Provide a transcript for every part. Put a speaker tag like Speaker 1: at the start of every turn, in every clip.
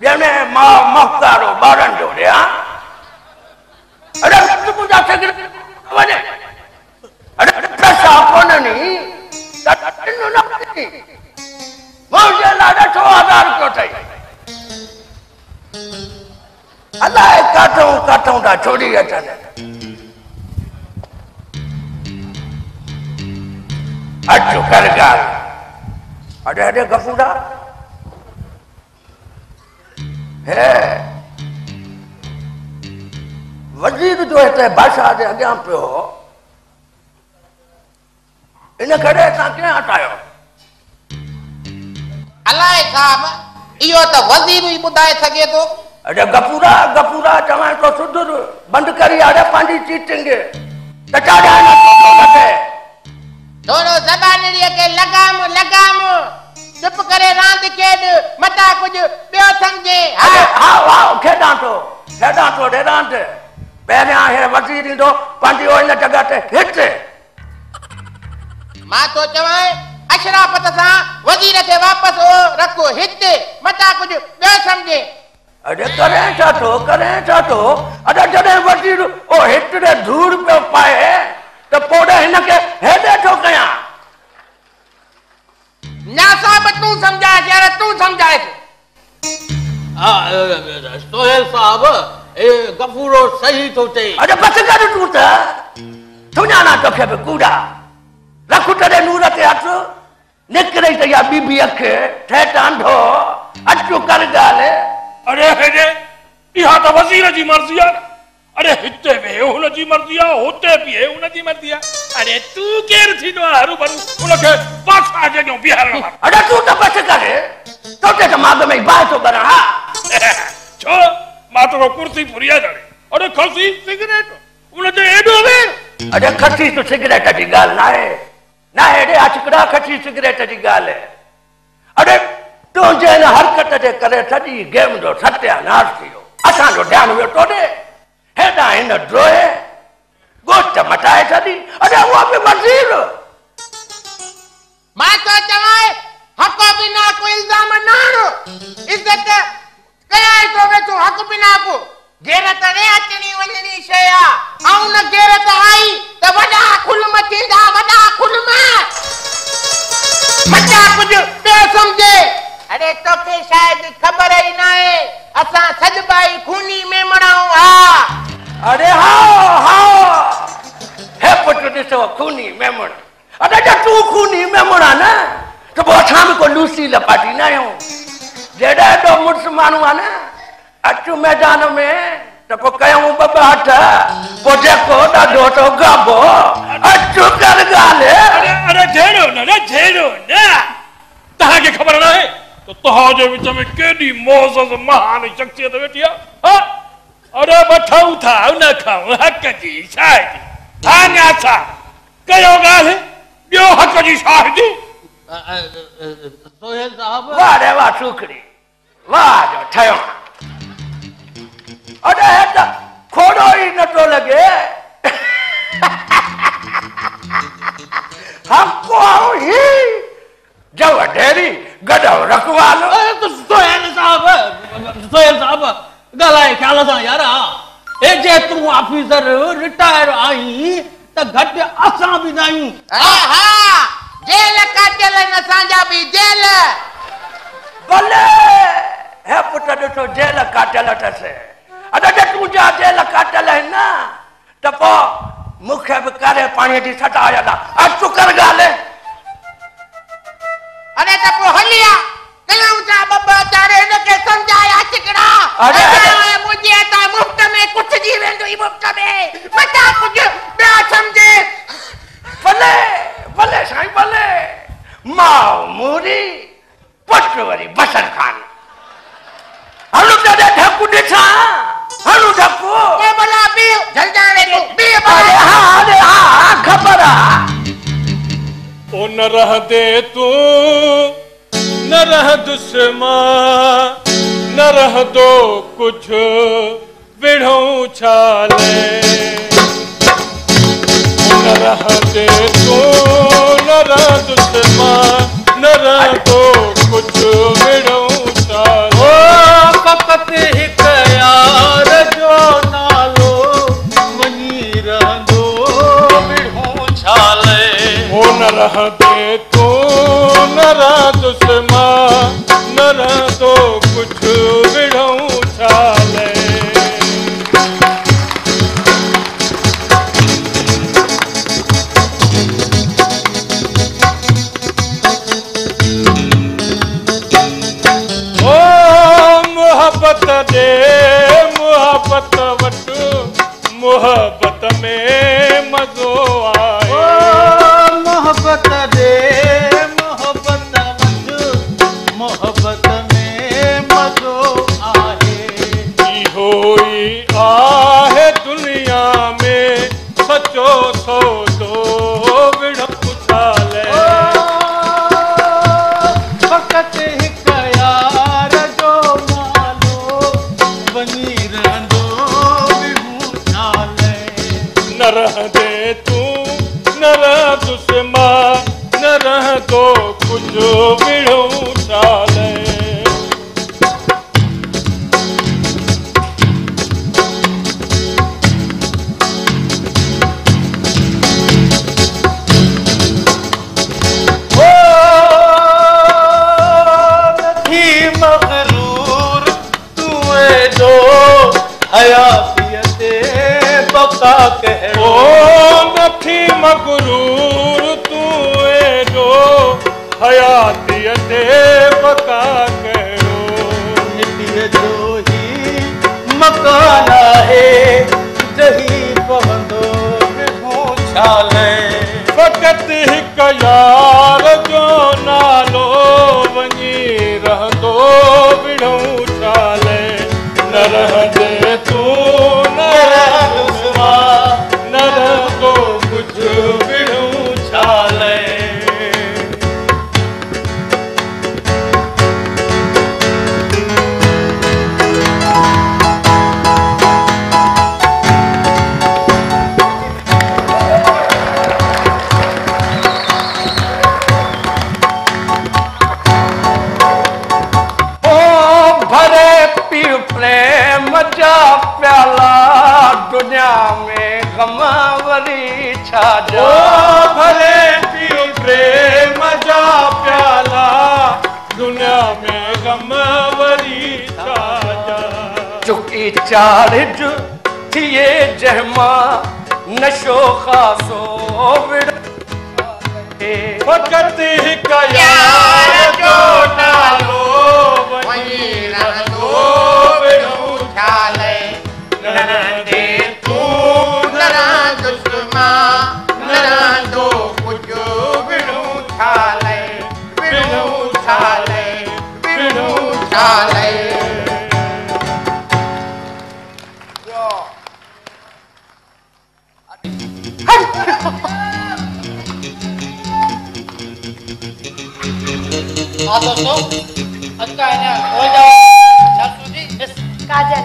Speaker 1: जने मां मफ्तारो बारन जो रे हां अरे तू मुझा सगरे वने अरे प्रसा कोननी तन्नो न मुझे लाडा 6000 को थई अल्लाह काटो दा छोड़ी अचन अचो कर गाल अरे गफूरा है वजीर जो है भाषा जे अग्यां पियो इन करे असां कीअं हटायो
Speaker 2: अलाए साहब इहो त वज़ीर ई ॿुधाए सघे थो
Speaker 1: अरे गफूरा चवां तो सुधर बंद करी आड़े पांजी चीटिंग त चाड़ा न तो लगे
Speaker 2: थोड़ो ज़बानड़ीअ के लगाम चुप करे रांद खेड मता कुछ ॿियो समझे
Speaker 1: हा खेडां तो रे रांद पहिरियां हे वज़ीर ईंदो पंहिंजी हिन जॻह ते हिट
Speaker 2: मां तो चवां अशराफत सां वज़ीर खे वापसि रखो हिते मता कुछ ॿियो समझे
Speaker 1: अरे करें छा थो अरे जॾहिं वज़ीर ओ हिट रे धूड़ पियो पाए त पोइ हिनखे हेॾे थो कयां
Speaker 2: ना साहब तू समझाए
Speaker 3: सोहेल साहब ए गफूरो सही तो चई
Speaker 1: अरे बस कर तू त सुञाणा तोखे बि कूड़ा रख तेरे नूर ते हथ निकिरे त या बीबी अख ठेठ अंधो अचो कर ॻाल्हि
Speaker 4: अरे हेॾे इहा त वज़ीर जी मर्ज़ी आहे अरे हिते वे हुन जी मर्ज़ी आहे हुते बि हुन जी मर्ज़ी आहे अरे तू केर थींदो आहे हरू भरू हुनखे पाछा जॻहियूं बीहारणो
Speaker 1: अरे तू त बस कर तोते त माग में बाहि थो करण हा
Speaker 4: छो मां तो कुर्सी पूरी आहे जाने अरे खसी सिगरेट हुनजे एॾो वे
Speaker 1: अरे खसी तो सिगरेट जी ॻाल्हि न आहे रे अचकड़ा खसी सिगरेट जी ॻाल्हि अरे तुंहिंजे हिन हरकत जे करे सॼी गेम जो सत्यानाश थी वियो असांजो ध्यानु वियो तोॾे हेॾां हिन ड्रोहे गोश्त मटाए छॾी अरे उहो बि वज़ीर
Speaker 2: मां तो चवां हक़ बिना को इल्जाम न हणो इज्जत कयां तो वेठो हक़ बिना को गैरत रे अचणी वञणी शइ आहे ऐं न गैरत आई त वॾा खुलम थींदा वॾा खुलम मचा कुछ ॿियो समझे अरे तोखे शायद ख़बर ई न आहे असां सजबाई खूनी मेमणाऊं हा
Speaker 1: अरे हा हे पुट ॾिसो खूनी मेमण अरे तू खूनी मेमण आहे न त पोइ असां बि को लूसी लपाटी न आहियूं जॾहिं एॾो मुड़ुस माण्हू आहे न अचु मैदान में त पोइ कयूं ॿ हथ पोइ जेको ॾाढो तो गाबो अचु कर ॻाल्हि
Speaker 4: अरे झेड़ो न तव्हांखे ख़बर न आहे तो तव्हांजे विच में केॾी मोज़ज़ महान शख़्सियत वेठी आहे अरे वठूं था उन खां हक़ जी शाहिदी थाञा छा कयो ॻाल्हि ॿियो हक़ जी शाहिदी
Speaker 3: सोहेल साहब
Speaker 1: वाह रे वाह सुखड़ी वाह जो ठहियो अरे हे त खोड़ो ई नथो लॻे हमको ही जब ढेरी गडो रखवालो
Speaker 3: सोहेल साहब ॻाल्हाए ख़्याल सां यार ए जे तूं ऑफिसर रिटायर आई त घटि असां बि न आहियूं
Speaker 2: हा जेल काटियल न असांजा बि जेल
Speaker 1: भले हे पुट ॾिसो जेल काटियल अथसि अरे तूं जा जेल काटियल आहिनि न त पोइ मूंखे बि करे पाणीअ जी सटा आयल आहे अचु कर ॻाल्हि
Speaker 2: अरे त पोइ हलिया कयूं था बब्बा चारे हिनखे सम्झाया चिकड़ा
Speaker 1: अरे
Speaker 2: मुंहिंजे त मुफ़्त में कुझु जी वेंदो ई मुफ़्त में मता कुझु ॿिया सम्झे
Speaker 1: भले साईं भले मां मूरी पुट वरी बसर खान हलू त ढकू ॾिसां हलू ढकू
Speaker 2: ए भला बि जल्दाणे को बि
Speaker 1: अरे हा खबर आहे
Speaker 4: ओ न रह दे तू न रह दुश्मन न रह दो कुछ विढ़ों छाले न रह दे तू न रह दुश्मन न रह दो कुछ विढ़ों छाले रह दे तू न रह दुश्मन न रह तो कुछ विढ़ऊं छाले ओ मोहब्बत दे मोहब्बत वट मोहब्बत में मज़ो आए
Speaker 3: मोहब्बत दे मोहब्बत वट मोहब्बत में मज़ो आहे
Speaker 4: इहो ई आहे दुनिया में सचो सौदो विढ़ऊं छाले
Speaker 3: फ़क़त हिक यार जो नालो बनी रहंदो विढ़ऊं छाले
Speaker 4: न रह दे तू न रह दुश्मन न रह तो कुछ विढ़ऊं छाले
Speaker 3: मगरूर तू जो हयातियत बका कहो
Speaker 4: न थी मगरूर तू जो हयातियत बका कहो
Speaker 3: मिटीअ जो ही मकान आहे जही पवंदो विढ़ऊं छाले
Speaker 4: फ़क़त हिक यार जो नालो वञी रहंदो विढ़ऊं छाले न रह दे तू न रह दुश्मन न रह तो कुछ विढ़ऊं छाले
Speaker 1: भरे पीर प्रेम जा प्याला दुनिया में गम वरी छा जा
Speaker 4: भले पियो प्रेम जा प्याला दुनिया में गम वरी छा जा
Speaker 1: चुकी चारिज थिए जहमा नशो खासो विढ़
Speaker 4: फ़क़त हिक यार जो नालो
Speaker 2: वही रहंदो विढ़ऊं छाले न रहंदे तू न रह दुश्मन न रहंदो कुछ विढ़ऊं छाले विढ़ऊं छाले विढ़ऊं छाले
Speaker 5: हाँ दोस्तों आज का है ना हो जाओ शास्त्री जी मिस
Speaker 6: काजल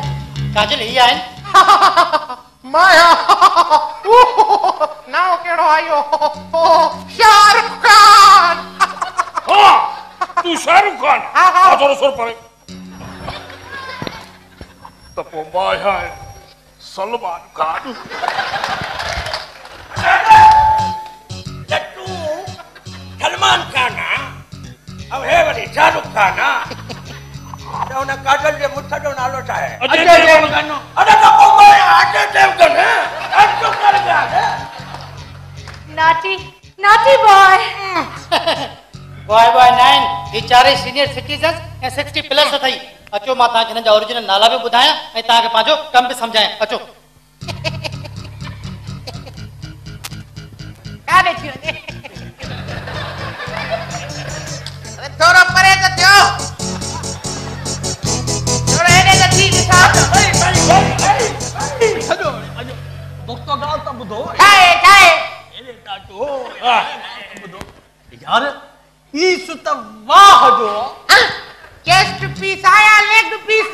Speaker 5: काजल ही आए
Speaker 2: माया नाव केड़ो आयो शाहरुख खान
Speaker 4: हाँ तू शाहरुख खान आ थोड़ा सुर पड़े तो माया है सलमान खान
Speaker 1: लट्टू सलमान खान अब है वरी शाहरुख खान तो उन काजल जे मुठ जो नालो छा है
Speaker 3: अजय देवगन
Speaker 1: अरे तो मैं अजय देवगन अजो कर गया
Speaker 6: नाटी नाटी बॉय
Speaker 5: बॉय बॉय 9 ये चारे सीनियर सिटीजन्स ऐं 60 प्लस अथई अचो मां तव्हांखे हिननि जा ओरिजिनल नाला बि ॿुधायां ऐं तव्हांखे पंहिंजो कम बि सम्झायां अचो
Speaker 6: का बैठी वञे
Speaker 2: अरे थोड़ा परे तो थियो थोड़ा हेॾे त थी ॾिसां
Speaker 3: छॾो अॼु दोस्तो ॻाल्हि त ॿुधो
Speaker 2: ठाहे ठाहे
Speaker 3: एॾे टाटो ॿुधो यार ई सुत वाह जो
Speaker 2: चेस्ट पीस आया लेग पीस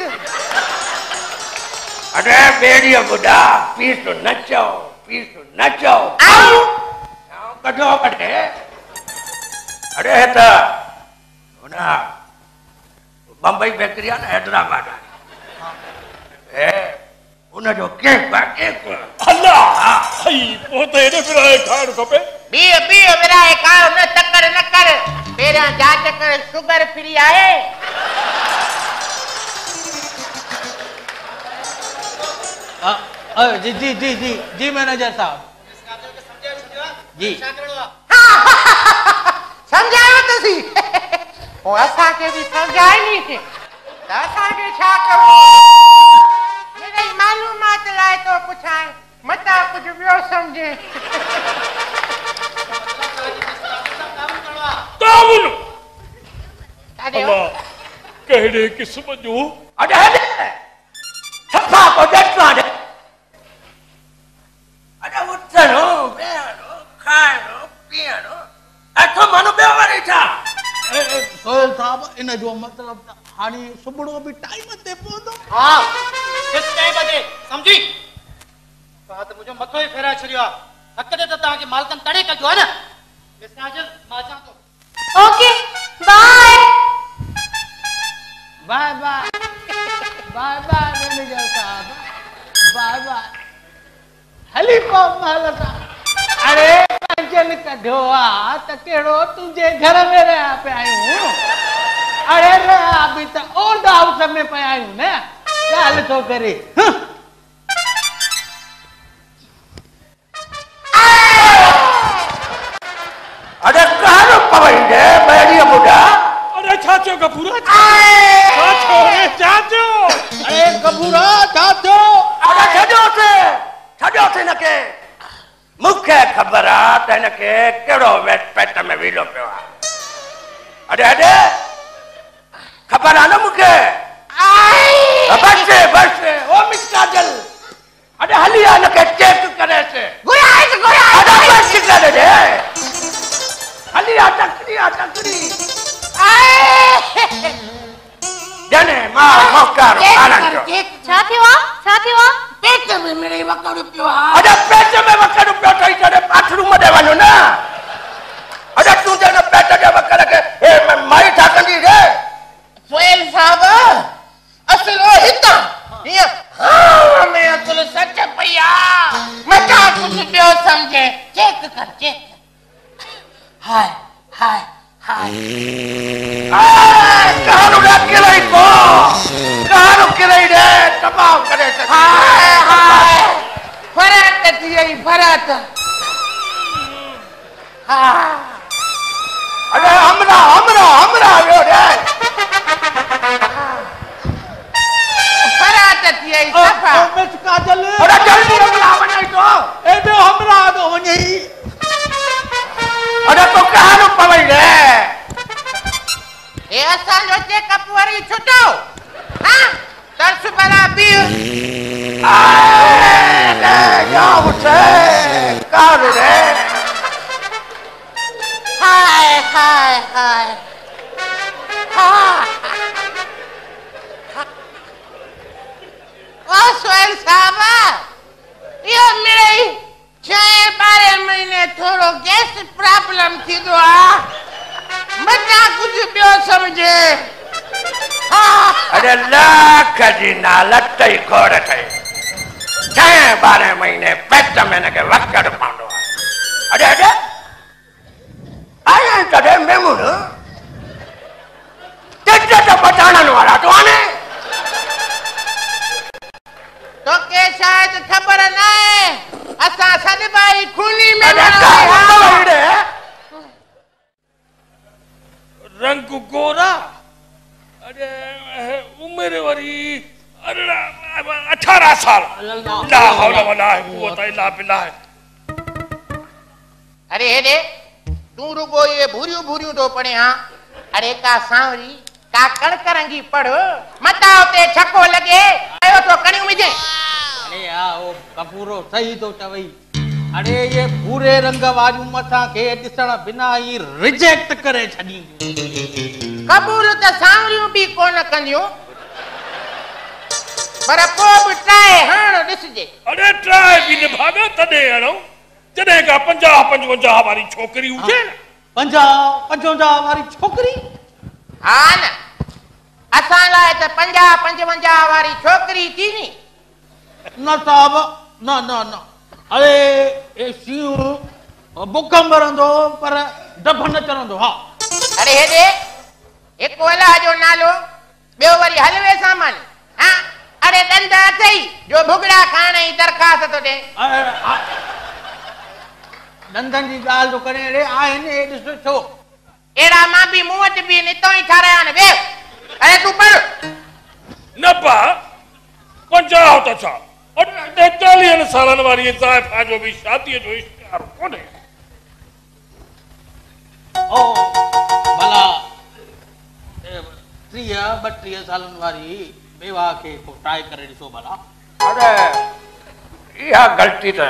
Speaker 1: अरे बेड़िया बुढ़ा पीस तो नचो
Speaker 2: आओ
Speaker 1: कढो कढे अरे है तो ना बम्बई बेकरी है ना हैदराबाद है उन जो केक बा केक
Speaker 4: अल्लाह हई पोते एॾे फिराए खाइणु खपे
Speaker 2: बीह विराए कारो न तकड़ न कर पेरा जांच कर शुगर फ्री आए
Speaker 3: जी जी जी जी जी मैनेजर साहब जी
Speaker 2: समझायो तसी ओ असा के भी समझाई नहीं असा के छा करो मेरे मालूमात लाए तो पुछाए मता कुछ बियो समझे
Speaker 4: काबुल
Speaker 2: अरे
Speaker 4: अल्लाह कहड़े किस्म जो
Speaker 1: अरे सफा को डटवा दे अरे उठनो बेनो खानो पियनो अथो मानो बेवारी था
Speaker 3: सोहेल साहब इन जो मतलब हानी सुबुड़ो भी टाइम ते पहुंचो
Speaker 5: हाँ 6 बजे समझी बात मुझे मथो ही फेरा छरियो हक दे त ताके मालकन तड़े कजो है ना मिस्टर माचा तो
Speaker 6: okay bye
Speaker 3: bye bye bye bye manager साहब बाय बाय हली को मालता अरे पंजन कढो आ त केड़ो तुझे घर में रहा पे आयूं अरे रे अभी त ओल्ड हाउस में पे आयूं ने गाल तो करे
Speaker 1: अरे कहां पवंदे बैरिया बुढ़ा
Speaker 4: अरे चाचो कपूरा चाचो
Speaker 3: अरे कपूरा चाचो
Speaker 1: अरे छॾियो थे न के मूंखे ख़बर आहे त हिनखे कहिड़ो पेट में वीलो पियो आहे अरे ख़बर आहे न मूंखे बस ओ मिस काजल अरे हली आ हिनखे चेक करेसि बस करे हली आ टकरी जने मां मोकार आनंद
Speaker 6: छा थियो आ
Speaker 2: पेट में मेरे वकड़ पियो आ
Speaker 1: अरे पेट में वकड़ पियो ठई करे बाथरूम में वञो न अरे तू जने पेट जे वकड़ के ए माई छा कंदी रे
Speaker 2: सोहेल साहब असल ओ हिता ये हां मैं अकुल सच पया मता कुछ पियो समझे चेक कर हाय
Speaker 1: कहां किलाई रे तबाह करे
Speaker 2: हाय फरात थी फरात
Speaker 1: अरे हमरा आयो रे
Speaker 2: फरात थी सफा
Speaker 3: मिस काजल
Speaker 1: अरे जल्दी हमरा बनाई तो
Speaker 3: एडो हमरा तो वही
Speaker 1: अरे तो कहां पवई रे
Speaker 2: ए असा जो चेकअप वारी छुटो हां तरस बला भी
Speaker 1: या उठे कार रे
Speaker 2: हाय ओ सोहेल साहब ये मेरे 6-12 महीने थोड़ो गैस प्रॉब्लम थी दो मता कुछ बियो समझे
Speaker 1: अरे लाख जी ना लटई खोड़ थे 6-12 महीने पेट में न के वकड़ पांडो अरे आया तड़े मेमून तेरे तो बचाने वाला तो आने
Speaker 2: तो के शायद खबर ना है असा सद भाई खूनी में
Speaker 1: अरे कहां रे
Speaker 4: रंग गोरा अरे उम्र वाली अरे 18 साल ला हौला वला कुव्वत इल्ला बिल्लाह
Speaker 2: अरे हे दे तू रुगो ये भूरियूं तो पढ़े हां अरे का सांवरी का कणकरंगी पढ़ मता उते छको लगे आयो तो कणियूं मिजे
Speaker 3: अरे यार वो कपूरो सही तो चवई अरे ये भूरे रंग वारियूं मथा के ॾिसण बिना ही रिजेक्ट करे छॾी
Speaker 2: कबूल त सांवरियूं भी कोन कंदियूं पर को भी ट्राई हाण ॾिसजे
Speaker 4: अरे ट्राई भी न भागा तडे हणो जडे का 50-55 वाली छोकरी हुजे
Speaker 3: 50-55 वाली छोकरी
Speaker 2: हा न असां लाइ त 50-55 वारी छोकरी थी नी
Speaker 3: न साहब न अरे ए शिव बुख मरंदो पर डब न चढ़ंदो। हाँ
Speaker 2: अरे हेॾे हिकु अलाह जो नालो ॿियो वरी हलवे सामान। हाँ अरे ॾंद अथई जो भुगड़ा खाइण जी दरख़्वास्त थो ॾे।
Speaker 3: ॾंदनि जी ॻाल्हि थो करे अड़े आहिनि हे ॾिस छो
Speaker 2: अहिड़ा मां बि मूं वटि बि नितो ई ठाराया आहिनि। वे अरे तूं पढ़
Speaker 4: न पा 50 त छा 40 सालनि वारी ज़ाइफ़ा जो बि शादीअ जो इश्तिहार कोन्हे।
Speaker 3: ओ भला 30-32 सालनि वारी बेवा खे को ट्राई करे ॾिसो भला।
Speaker 1: अरे इहा ग़लती त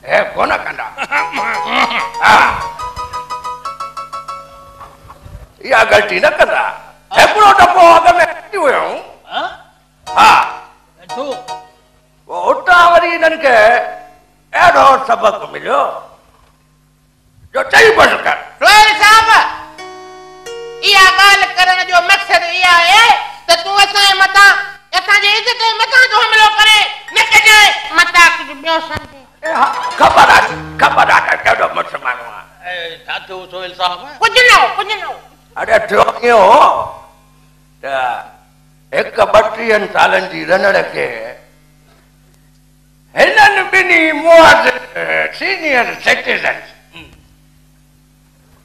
Speaker 1: हे कोन कंदा। इहा ग़लती न कंदा। हिकिड़ो दफ़ो अॻ में अची वियूं। हा
Speaker 3: छो
Speaker 1: उतां वरी हिननि खे अहिड़ो सबक़ मिलियो जो चई बस कर।
Speaker 2: रोयल साहब इहा ॻाल्हि करण जो मक़सदु इहा आहे त तूं असांजे मथां असांजे इज़त जे मथां जो हमलो करे न कजे मथां कुझु ॿियो सम्झे।
Speaker 1: ख़बर आहे कहिड़ो मस्त माण्हू आहे।
Speaker 3: छा थियो सोहेल साहब?
Speaker 2: कुझु न हो।
Speaker 1: अरे थियो इहो त हिकु 32 सालनि जी रनड़ खे हिननि ॿिन्ही मुआज़ सीनियर सिटीज़न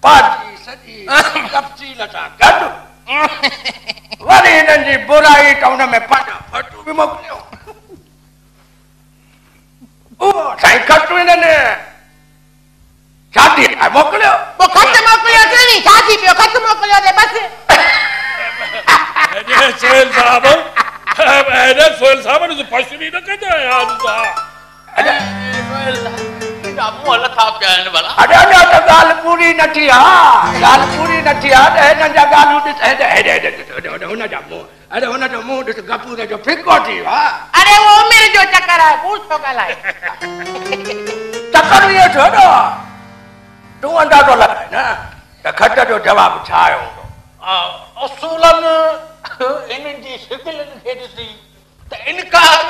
Speaker 1: पार्टी सॼी तफ़सील सां गॾु वरी हिननि जी बुराई त हुन में पंहिंजा फोटू बि मोकिलियो। उहो साईं खटू हिननि शादी लाइ मोकिलियो।
Speaker 2: पोइ खत मोकिलियो नी शादी पियो खत मोकिलियो ते बसि।
Speaker 4: सोहेल साहब ने फसली न कजा यार ता।
Speaker 3: अरे सोहेल साहब मुंह लथा पिया आहिनि भला।
Speaker 1: अरे अञा त ॻाल्हि पूरी न थी आहे। ॻाल्हि पूरी न थी आहे त हिननि जा ॻाल्हियूं ॾिस। हुनजा मुंहुं अरे हुनजो मुंहुं ॾिस गपूर जो फिको थी वियो आहे।
Speaker 2: अरे वो उमिरि जो चकर आहे कूड़ छो ॻाल्हाए।
Speaker 1: चकर इहो छो न तूं अंदाज़ो लॻाए न त खट जो जवाबु छा आयो हूंदो।
Speaker 3: असूलन इन्हनि जी शिकिलनि खे ॾिसी त इनकार।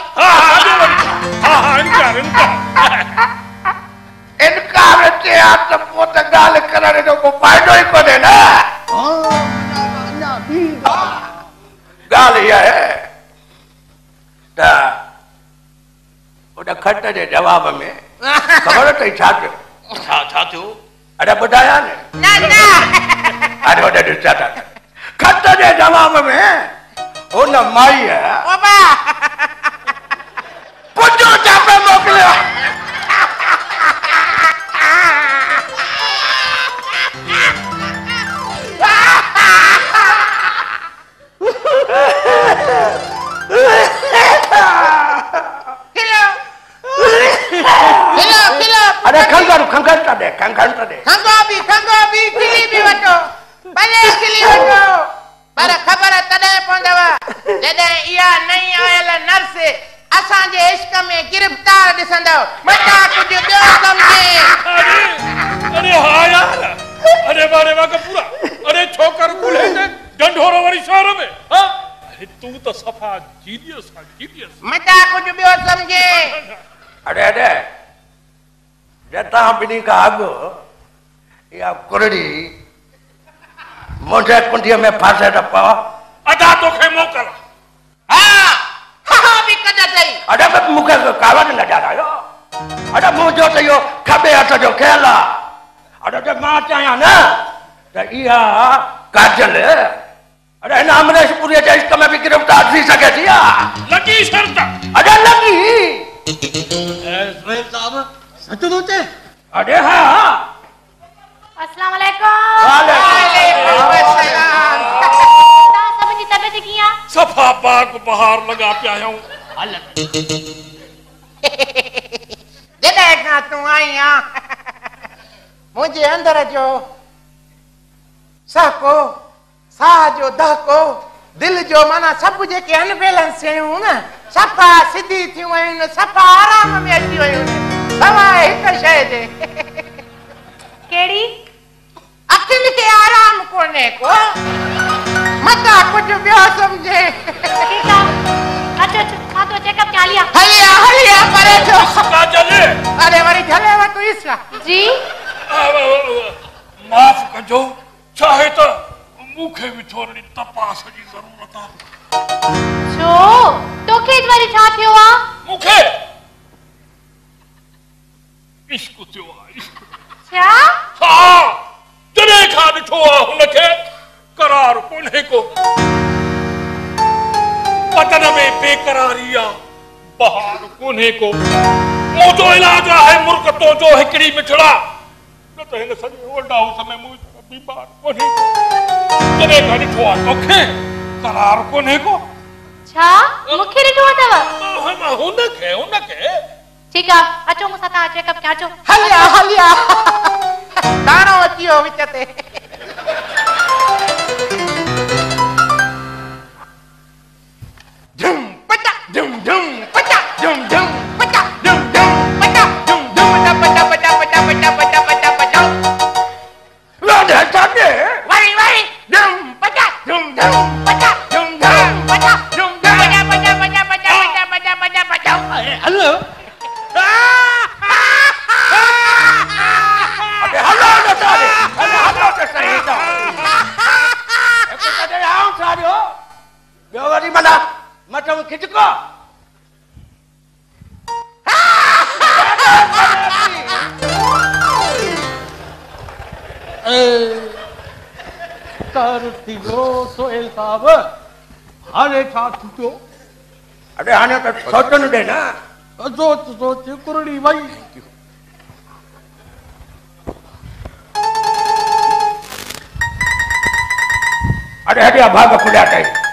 Speaker 1: इनकार अचे हा त पोइ त ॻाल्हि करण जो को फ़ाइदो ई कोन्हे न। ॻाल्हि इहा आहे त उन खट जे जवाब में ख़बर अथई छा थियो?
Speaker 3: छा थियो?
Speaker 1: अरे ॿुधाया न। अरे होॾे ॾिस छा था खट जे जवाब में हुन माईअ पुॼो चापे मोकिलियो। अरे खंघर त दे खंघर दे।
Speaker 2: खंघो बि खिली बि वठो भले खिली वठो पर ख़बर तॾहिं पवंदव जॾहिं इहा नई आयल नर्स असांजे इश्क में गिरफ़्तार ॾिसंदव मता कुझु ॿियो सम्झे।
Speaker 4: अरे हाँ यार अरे बारे वाह पूरा अरे छोकर कुले ने ढंढोरो वारी शहर में। हाँ अरे तू तो सफा जीनियस
Speaker 2: मता कुझु ॿियो सम्झे।
Speaker 1: अरे जतां ॿिन्ही खां अॻु इहा कुरड़ी मुंहिंजे कुंडीअ में फासे त पव।
Speaker 4: अदा तोखे मोकल।
Speaker 2: हाँ बि कॾहिं अथई।
Speaker 1: अरे मूंखे कावड़ न ॾियारायो। अरे मुंहिंजो त इहो खॿे हथ जो खेल आहे। अरे त मां चाहियां न त इहा काजल अरे हिन अमरेशपुरीअ जे इश्क में बि गिरफ़्तार थी सघे थी।
Speaker 4: लॻी शर्त।
Speaker 1: अरे लॻी।
Speaker 3: सोहेल साहब सच थो चए?
Speaker 1: अरे हाँ
Speaker 6: अस्सलाम वालेकुम। तव्हां सभिनी जी तबियत कीअं आहे?
Speaker 4: सफा पाक बहार लॻा पिया आहियूं।
Speaker 2: जॾहिं खां तूं आई आहे मुंहिंजे अंदर जो सहको साह जो दहको दिल जो माना सभु जेके अनबैलेंस शयूं न सफ़ा सिधी थियूं आहिनि सफ़ा आराम में अची वियूं सवाइ हिकु शइ जे।
Speaker 6: कहिड़ी?
Speaker 2: अखियुनि खे आराम कोन्हे को मता कुझु ॿियो सम्झे।
Speaker 6: ठीकु आहे अचो मां तो चेकअप कयां।
Speaker 2: हलिया पर अरे जो
Speaker 4: काजल
Speaker 2: अरे वरी झले वा तू इसका
Speaker 6: जी
Speaker 4: माफ़ कजो चाहे तो मूंखे भी थोड़ी तपास जी जरूरत आहे
Speaker 6: छो तोखे इस बारी छा थियो आ
Speaker 4: मूंखे इश्क थियो आहे इश्क
Speaker 6: छा
Speaker 4: हाँ जॾहिं खां ॾिठो आहे हुनखे करार कोन्हे को बदन में बेकरारी आहे बहार कोन्हे को मुंहिंजो इलाज आहे मुर्ग तो जो हिकिड़ी मिठड़ा न त हिन सॼे ओल्ड हाउस में मूं बीमार कोन्हे जॾहिं खां ॾिठो आहे तोखे करार कोन्हे को
Speaker 6: छा मूंखे ॾिठो अथव
Speaker 4: हुनखे
Speaker 6: ठीकु आहे अचो मूंसां तव्हां चेकअप कयो अचो
Speaker 2: हलिया हलिया दाणो अची वियो विच ते झुम पटा झुम झुम पटा झुम झुम पटा झुम झुम पटा झुम झुम पटा पटा पटा पटा पटा पटा पटा
Speaker 1: राधे चाचे
Speaker 2: वरी वरी झुम पटा झुम झुम पटा झुम झुम पटा झुम झुम पटा पटा पटा पटा पटा पटा पटा
Speaker 3: हेलो
Speaker 1: अरे हल्ला न चाचे अरे हल्ला तो सही था एक कदे आऊं सारियो ॿियो वरी मना मथम खिचको
Speaker 3: कर थियो सोहेल साहब हाणे छा थियो
Speaker 1: अरे हाणे तो सोचन दे ना
Speaker 3: सोच सोच कुरड़ी वई
Speaker 1: अरे हटिया भाग खुलिया टाइम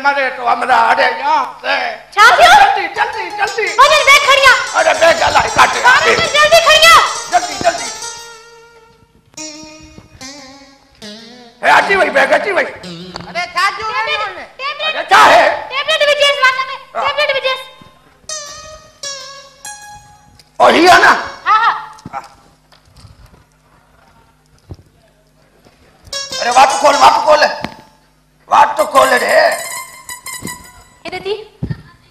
Speaker 1: मरे तो हमरा अरे यहाँ से
Speaker 6: छा थियो
Speaker 1: जल्दी जल्दी जल्दी
Speaker 6: वजन बैग खड़िया
Speaker 1: अरे बैग अलाई काटे
Speaker 6: अरे जल्दी खड़िया
Speaker 1: जल्दी जल्दी है अची वही बैग अची वही
Speaker 2: अरे छाजू
Speaker 1: अरे क्या है
Speaker 6: टेबलेट विजेस वाला में टेबलेट विजेस
Speaker 1: ओ ही है ना
Speaker 6: हां हां
Speaker 1: अरे वाट तो खोल रे
Speaker 6: हे दी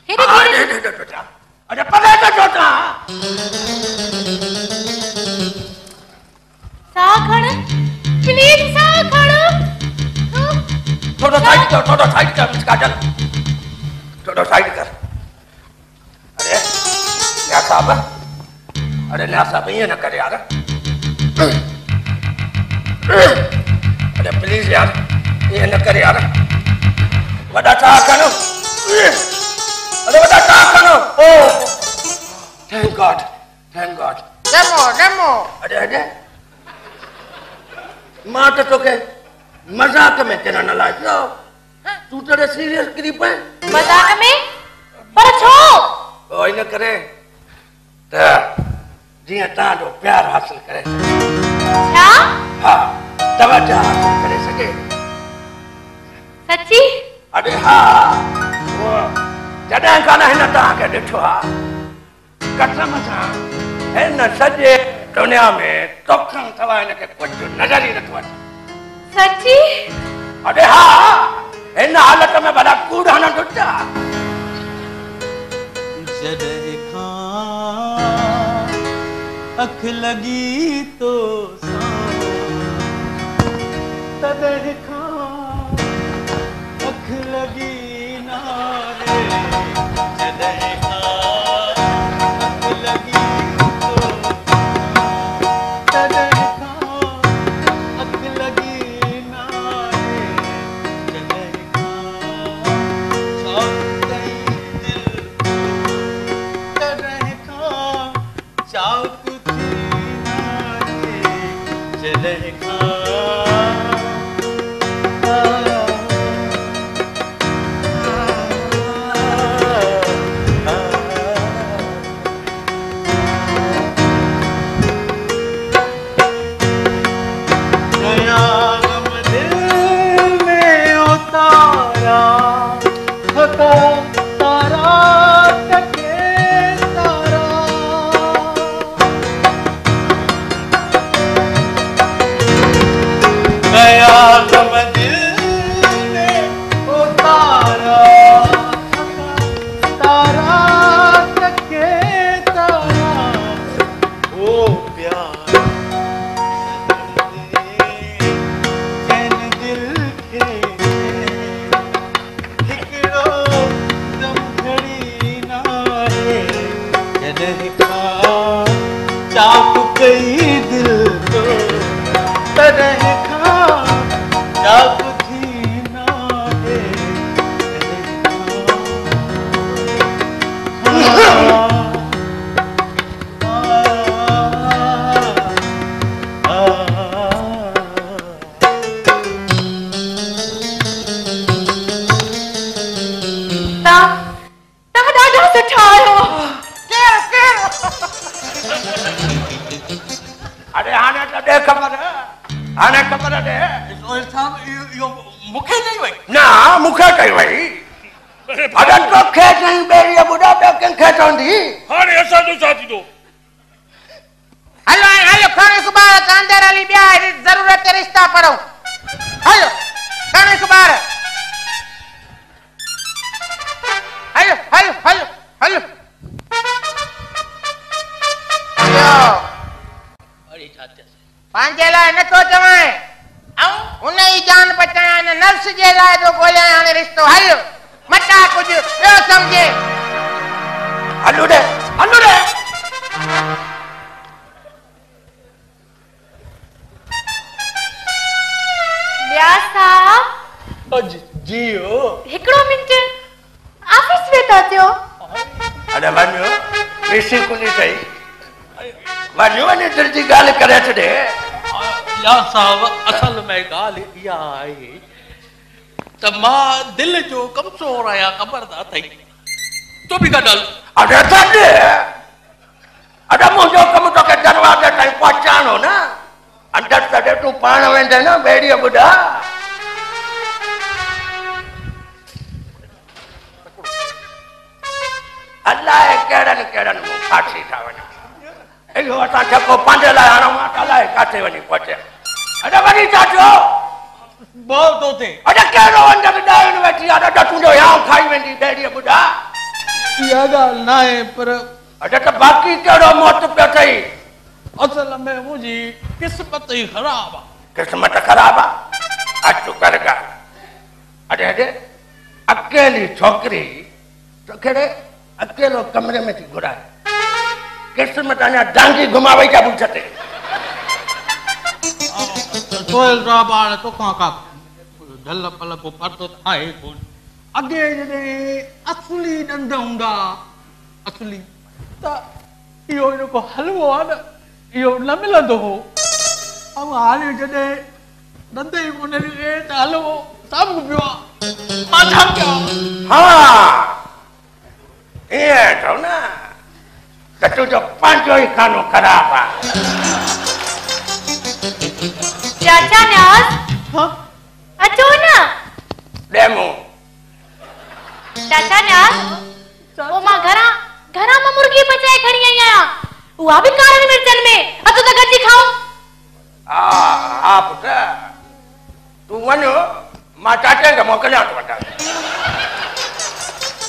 Speaker 1: अरे पले तो छोटा
Speaker 6: साखण प्लीज साखण
Speaker 1: थोड़ा साइड कर मिस काजल थोड़ा साइड कर अरे न्या साहब ये ना करे यार अरे प्लीज यार ये न करे यार वड़ा चा करो अरे वड़ा चा करो ओ थैंक गॉड
Speaker 2: डेमो
Speaker 1: अरे मां तो के मजाक में केना न लाजो तू तो सीरियस करी पे
Speaker 6: मजाक में पर छो
Speaker 1: ओ इन करे त जिया ता जो प्यार हासिल करे
Speaker 6: छा
Speaker 1: हां तवज्जो हासिल करे सके
Speaker 6: सच्ची
Speaker 1: अरे हाँ वो जॾहिं खां हिन तव्हांखे ॾिठो आहे कसम सां हिन सॼे दुनिया में तोखां सवाइ हिनखे कुझु नज़र ई नथो अचे
Speaker 6: सच्ची
Speaker 1: अरे हाँ हिन हालत में भला कूड़ न ॾुचा
Speaker 3: जॾहिं खां अख लगी तो तॾहिं खां अख लगी नारे जॾहिं खां अख लगी तो तॾहिं खां अख लगी नारे जॾहिं खां शौक़ कई दिल तॾहिं खां शौक़ थी नारे जॾहिं खां प्यार चैन दिल खे हिकिड़ो दम घड़ी ना है जॾहिं खां चाक कई दिल तो तॾहिं खां चाक थी ना है
Speaker 1: अरे आने तो दे खबर है आने खबर है
Speaker 3: सोहेल साहब यो मुखे नहीं वई
Speaker 1: ना मुखे कई वई अरे तो खेच नहीं बेरी बुढ़ा तो किन खेचोंदी
Speaker 4: हाणे असां जो छा थींदो
Speaker 2: हलो हलो खण इकबाल कांदर अली बिया जरूरत रिश्ता पढ़ो हलो खण Iqbal hello hello hello hello पंहिंजे लाइ नथो चवां ऐं उन ई जान बचाया न नफ्स जे लाइ थो ॻोल्हियां हाणे रिश्तो हल मटा कुझु ॿियो सम्झे
Speaker 1: हलू रे
Speaker 6: व्यास साहब
Speaker 3: अज जियो
Speaker 6: हिकिड़ो मिंट ऑफिस में था थियो
Speaker 1: अरे वञो ऋषि कुनी सही वञो वञी दिल जी ॻाल्हि करे छॾे
Speaker 3: या साहब असल में ॻाल्हि इहा आहे त मां दिल जो कमज़ोर आहियां ख़बरदार अथई तो बि गॾु हल
Speaker 1: अरे छॾ अरे मुंहिंजो कमु तोखे दरवाज़े ताईं पहुचाइणो न अंदरि तॾहिं तूं पाण वेंदे न ॿेड़ीअ ॿुधा अलाए कहिड़नि कहिड़नि मूं फासी था वञूं इहो असां छको पंहिंजे लाइ हणूं अलाए किथे वञी पहुचे अरे वञी था चओ
Speaker 3: बहुत तो थे
Speaker 1: अरे कहिड़ो अंदरि ॾाइण वेठी आहे अॼु तुंहिंजो याम खाई वेंदी ॿेड़ीअ ॿुधा
Speaker 3: इहा ॻाल्हि न आहे पर
Speaker 1: अॼु त बाक़ी कहिड़ो मौत पियो अथई
Speaker 3: असल में मुंहिंजी क़िस्मत ई ख़राब आहे
Speaker 1: किस्मत ख़राब आहे अच तूं कर ॻाल्हि अरे अरे अकेली छोकिरी तोखे अकेलो कमरे में थी घुराए किस्मत अञा डांगी घुमावई क्या पूछते
Speaker 3: सोहेल साहब हाणे तोखां का ढल पल को पतो आहे कोन अॻे जॾहिं असली ॾंद हूंदा असली त इहो जेको हलवो आहे न इहो न मिलंदो हो ऐं हाणे जॾहिं ॾंद ई कोन मिले त हलवो सभु पियो आहे मां छा कयां
Speaker 1: हाँ ईअं अथव न त तुंहिंजो पंहिंजो ई खानो ख़राब आहे
Speaker 6: चाचा न्यास
Speaker 3: हाँ
Speaker 6: अचो ना
Speaker 1: ॾे मूं
Speaker 6: चाचा न्यास ओ मां घरा मां मुर्गी पचाए खणी आई आहियां उहा बि कारनि मिर्चनि में अचो त गॾिजी खाऊं
Speaker 1: हा पुट तूं वञो मां चाचे खे मोकिलियां थो वठां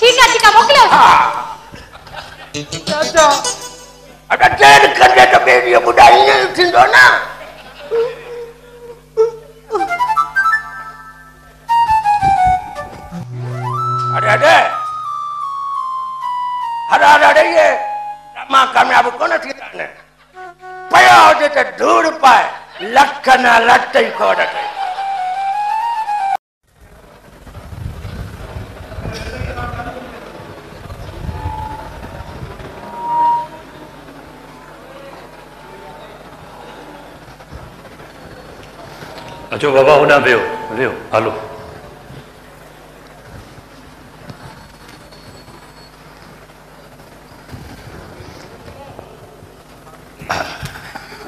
Speaker 6: ठीकु आहे मोकिलियो
Speaker 1: हा
Speaker 3: चाचा
Speaker 1: अगरि देरि कंदे त ॿेड़ीअ ॿुधा ईअं ई थींदो न अरे अरे अरे ये मां कामयाब कोन थींदा आहिनि पियो हुजे त धूड़ पाए लख न लट ई खोड़ अथई
Speaker 7: अचो बाबा होॾां वियो हलो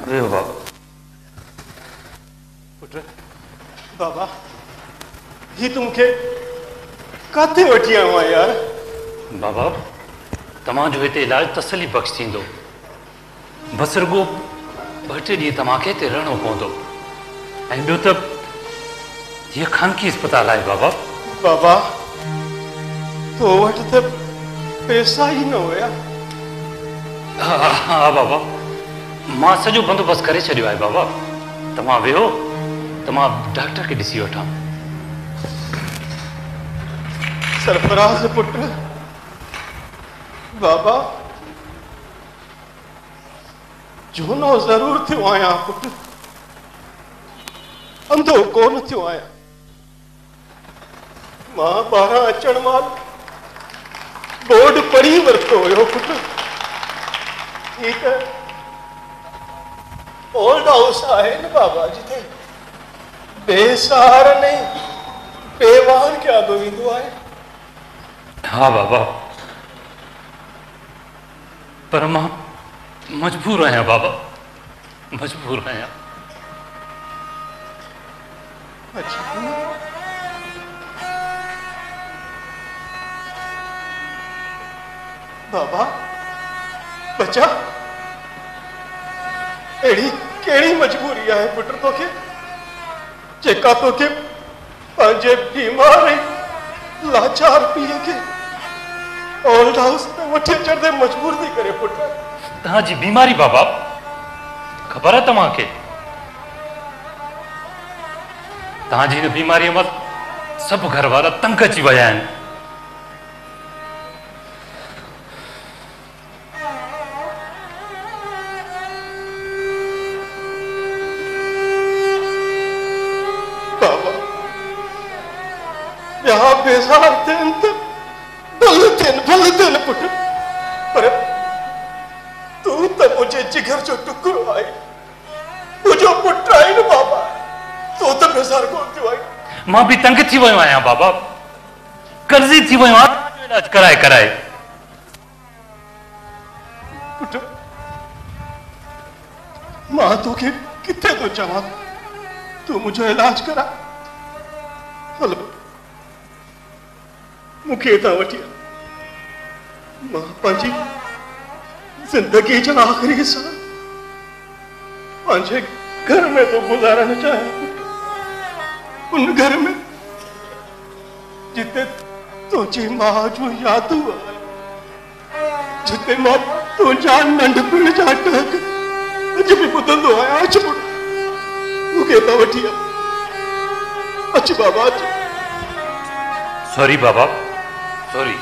Speaker 7: वियो बाबा
Speaker 8: पुट बाबा ही तू मूंखे किथे वठी आयो आहे यार
Speaker 7: बाबा तव्हांजो हिते इलाजु तसली बख़्श थींदो बसि रुॻो 2-3 ॾींहं तव्हांखे हिते रहणो पवंदो ऐं ॿियो त हीअ ख़ानगी अस्पताल आहे बाबा
Speaker 8: बाबा तो वटि त पैसा ई न हुया
Speaker 7: हा बाबा मां सॼो बंदोबस्त करे छॾियो आहे बाबा। तव्हां वेहो, तव्हां डॉक्टर खे ॾिसी वठां।
Speaker 8: सरफराज पुत्र, बाबा जूनो ज़रूर थियो आहियां पुट, अंधो कोन थियो आहियां। मां ॿाहिरां अचण महिल बोर्ड पढ़ी वरितो हुयो पुट। ठीक है, ओल्ड हाउस आहे न बाबा, जिथे बेसहार नहीं बेवान क्या दो वेंदो आहे।
Speaker 7: हाँ बाबा, पर मां मजबूर आहियां बाबा, मजबूर आहियां।
Speaker 8: बाबा बच्चा, एड़ी केड़ी मजबूरी है पुट तोखे, जेका तोखे पंहिंजे बीमार लाचार पीउ खे ओल्ड हाउस में वठी अचण ते मजबूर थी करे पुट।
Speaker 7: तव्हांजी बीमारी बाबा ख़बर है तव्हांखे? तव्हांजी हिन बीमारीअ मां सभु घर वारा तंग अची विया आहिनि।
Speaker 8: यहाँ बेजार थियनि त भले थियनि पुट, पर तू त मुझे जिगर जो टुकड़ो आहे, मुझो पुट आहे न बाबा। तू त बेजार कोन थियो आहे।
Speaker 7: मां बि तंग थी वियो आहियां बाबा, कर्ज़ी थी वियो आहियां इलाज कराए कराए।
Speaker 8: पुट मां तोखे किथे थो चवां, तू मुझो इलाज करा। हलो मूंखे हितां वठी मां पंहिंजी जिंदगी जो आख़िरी साल पंहिंजे घर में तो गुज़ारण चाहियां, उन घर में जिते तुझी मां जो यादूं आहे, जिते मां तुंहिंजा नंढपण जा टहक अॼु बि ॿुधंदो आहियां। अच पुट, मूंखे हितां वठी अच बाबा, अच।
Speaker 7: सॉरी बाबा, सॉरी।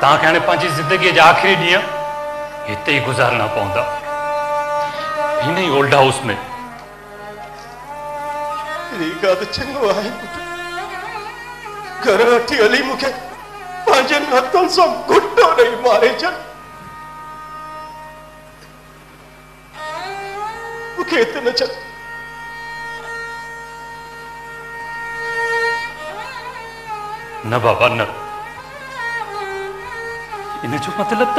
Speaker 7: तव्हांखे हाणे पंहिंजी ज़िंदगीअ जा आख़िरी ॾींहं हिते ई गुज़ारणा पवंदा, हिन ई ओल्ड हाउस में।
Speaker 8: त चङो आहे पुट, घर वठी हली मूंखे पंहिंजे हथनि सां घुटो ॾेई मारे छॾ। मूंखे हिते न छॾ।
Speaker 7: न बाबा न, इन जो मतलब त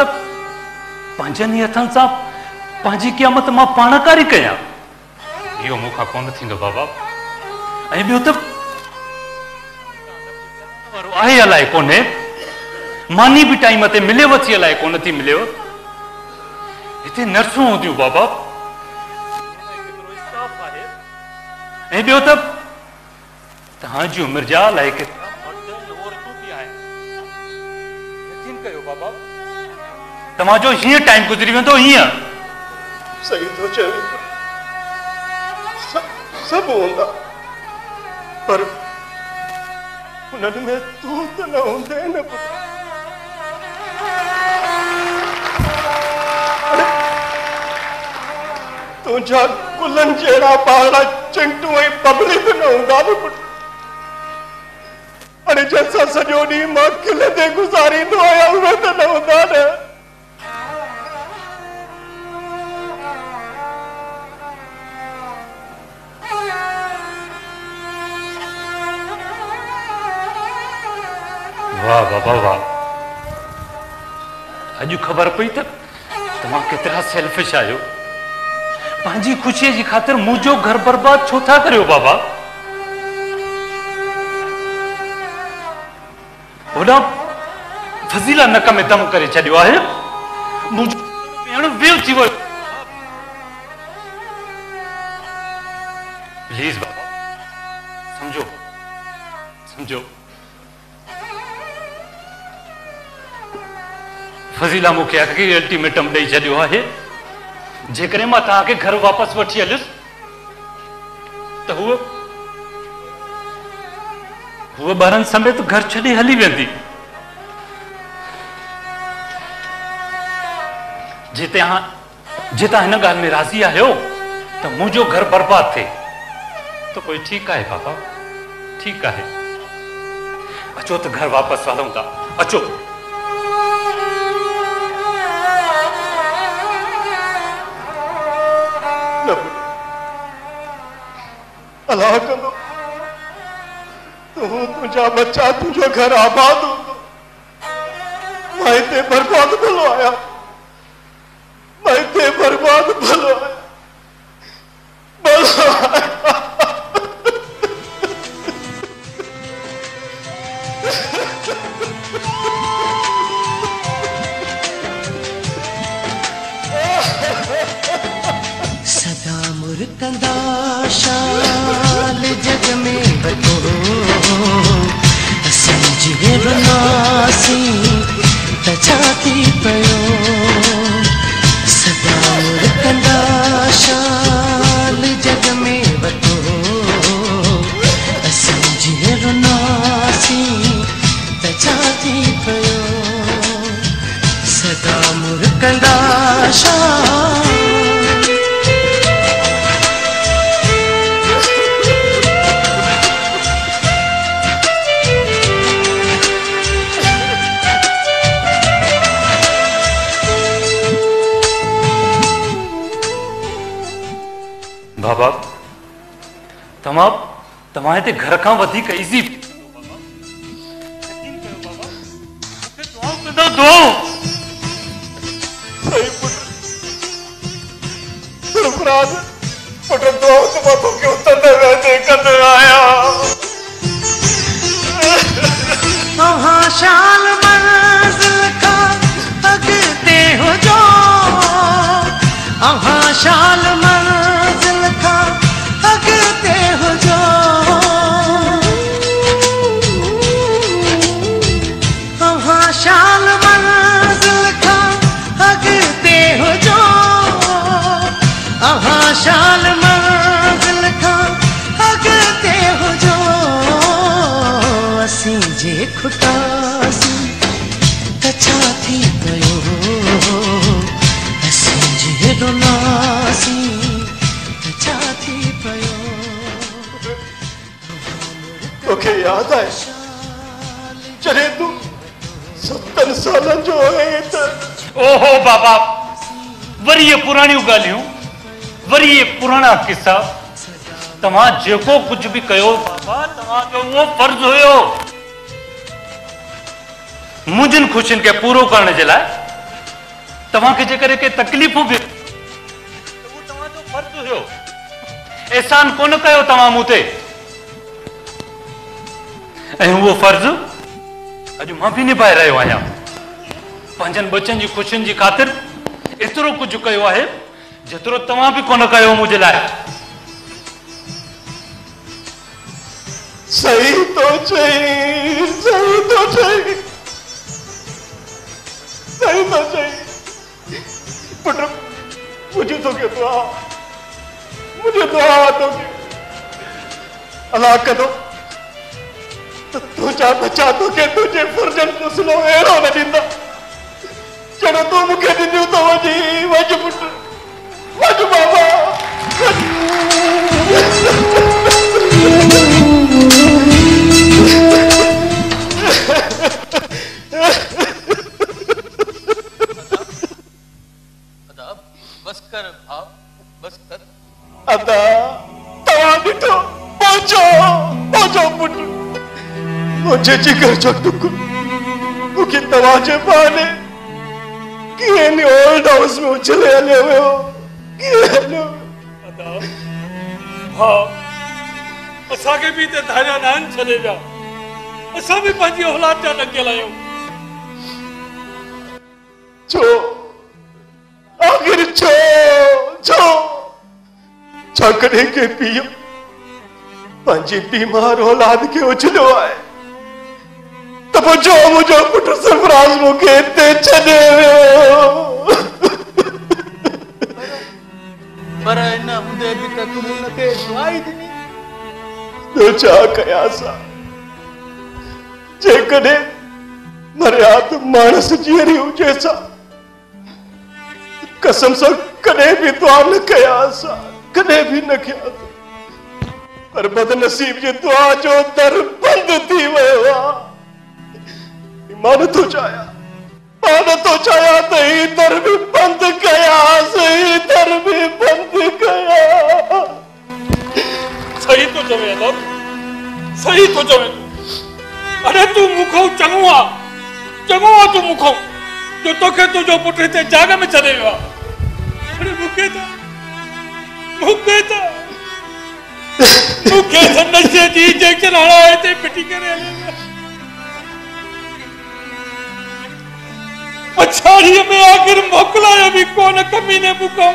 Speaker 7: पंहिंजनि हथनि सां पंहिंजी क़यामत मां पाणकारी कयां, इहो मूंखां कोन थींदो बाबा। ऐं ॿियो त आहे अलाए कोन्हे, मानी बि टाइम ते मिलेव थी अलाए कोन थी मिलेव। हिते नर्सूं हूंदियूं बाबा, ऐं ॿियो त तव्हांजी उमिरि जा अलाए कयो बाबा, तव्हांजो हीअं टाइम गुज़री वेंदो। हीअं
Speaker 8: सही तो चए, सब हूंदा, पर उन्हनि में तू त न हूंदे न पुट। तुंहिंजा गुलनि जहिड़ा ॿार चिंटू ऐं बबली त न हूंदा न पुट। अरे जैसा सॼो ॾींहुं मां खिलंदे गुज़ारींदो आहियां, उहे त न हूंदा न।
Speaker 7: वाह बाबा वाह, अॼु ख़बर पई त तव्हां केतिरा सेल्फिश आहियो। पंहिंजी ख़ुशीअ जी ख़ातिर मुंहिंजो घर बर्बाद छो था करियो बाबा? होॾा फज़ीला नक में दम करे छॾियो आहे, मुंहिंजो भेण वेव थी वियो। प्लीज बाबा समझो जो फज़ीला मूंखे आखिरी अल्टीमेटम ॾेई छॾियो आहे, जेकॾहिं मां तव्हांखे घर वापसि वठी हलियुसि त हूअ ॿारनि समेत घर छॾे हली वेंदी। जे तव्हां हिन ॻाल्हि में राज़ी आहियो त मुंहिंजो घर बर्बाद थिए त कोई ठीकु आहे पापा, ठीकु आहे। अचो त घर वापसि हलूं था, अचो।
Speaker 8: अलाह कंदो तू तुझा बच्चा तुझो घर आबाद हूंदो। मां हिते बर्बाद भलो आया, मां हिते बर्बाद भलो आया, भलो आया।
Speaker 9: सदा मुर्तदा शाल जग में बतो समझे रुनासी तजाती पयो। सदा मुर्तदा शाल जग में बतो समझे रुनासी तजाती पयो। सदा मुर्तदा शाल
Speaker 7: बाबा तव्हां हिते घर खां वधीक इज़ी
Speaker 9: शाल मंजिल का अगते हो जो, शाल मंजिल का अगते हो जो। शाल मंजिल का अगते हो जो, शाल मंजिल का अगते हो जो। असीं जे खुटासी कछा थी पयो, असीं जे रुनासी कछा थी पयो।
Speaker 8: तोखे याद आहे जॾहिं तूं 70 सालनि जो आहे त
Speaker 7: ओहो बाबा, वरी ये पुराणियूं ॻाल्हियूं, वरी ये पुराणा किस्सा। तव्हां जेको कुझु बि कयो बाबा, तव्हांजो उहो फर्ज़ हुयो मुंहिंजनि ख़ुशियुनि खे पूरो करण जे लाइ। तव्हांखे जेकॾहिं के तकलीफ़ूं बि उहो तव्हांजो फर्ज़ हुयो। एहसान कोन कयो तव्हां मूं ते, ऐं उहो फर्ज़ अॼु मां बि निभाए रहियो आहियां। पंहिंजनि बचनि जी ख़ुशियुनि जी ख़ातिर एतिरो कुझु कयो आहे जेतिरो तव्हां बि कोन कयो मुंहिंजे लाइ।
Speaker 8: सही तो चई, सही तो चई, सही तो चई। पुट मुझे तो के दुआ, मुझे दुआ तो के अल्लाह कदो तो तुझा बच्चा तो के तुझे फर्जन को सुनो एरो न दींदा जड़ो तू मुखे दींदी तो वजी वज पुट वज बाबा।
Speaker 4: बस कर भाव, बस कर।
Speaker 8: अदा तवा दिठो पहुंचो पहुंचो पुट मुझे जिगर जो टुक मुखे तवा जे पाने कि इन ओल्ड हाउस में उछले हले हुए हो कि हलो
Speaker 4: अदा भाव असांखे बि ते धारिया नान छॾे विया। असां बि पंहिंजी औलाद जा लॻियल आहियूं।
Speaker 8: छो आखिर छो छो छा कॾहिं के पीउ पंहिंजी बीमार औलाद खे उछलियो आहे। पुछो मुझो पुट सरफराज मुखे इते छॾे वियो।
Speaker 3: पर इन हूंदे बि त तूं हुनखे दुआई ॾिनी।
Speaker 8: तो छा कयां? जेकॾहिं मरिया त मानस जीअरी हुजे सा कसम सां कॾहिं बि दुआ न कयां, कॾहिं बि न कयां। पर बदनसीब जी दुआ जो दर बंद थी वियो आहे। मां नथो चाहियां त ही दर बि बंद कयां, ही दर बि बंद कयां।
Speaker 4: सही तो चवे अदब, सही तो चवे। अरे तू मुखो चङो आ तू मुखो जो तोखे तुझो पुट हिते जाग में छॾे वियो आहे। अरे मूंखे त नशे जी इंजेक्शन हणाए हिते पिटी करे हले। पछाड़ीअ में आख़िर मोकिलायो बि कोन कमीने मुखो।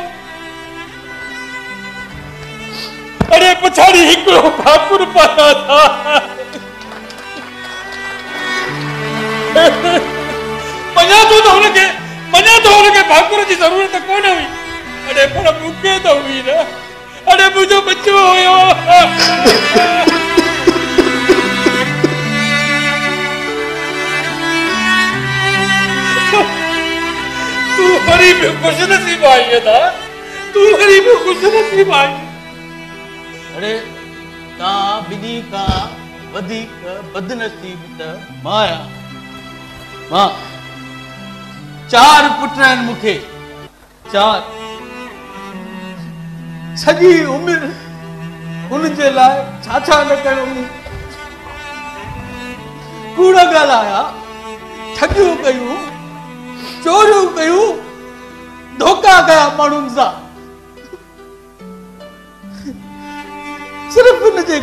Speaker 4: अरे पछाड़ी हिकिड़ो भाकुर पाया था। मञा तो हुनखे भाकुर जी ज़रूरत कोन हुई। अरे पर मूंखे त हुई न। अरे मुंहिंजो बच्चो हुयो। तू वरी बि खुशनसीब आई था, तू वरी बि खुशनसीब आई।
Speaker 3: अरे तव्हां ॿिन्ही खां वधीक बदनसीब त मां आहियां। मां 4 पुट आहिनि मूंखे, 4। सॼी उमिरि उनजे लाइ छा न कयो। कूड़ ॻाल्हाया, ठगियूं कयूं, चोरियूं कयूं, धोखा कया माण्हुनि सां। सिर्फ़ इनजे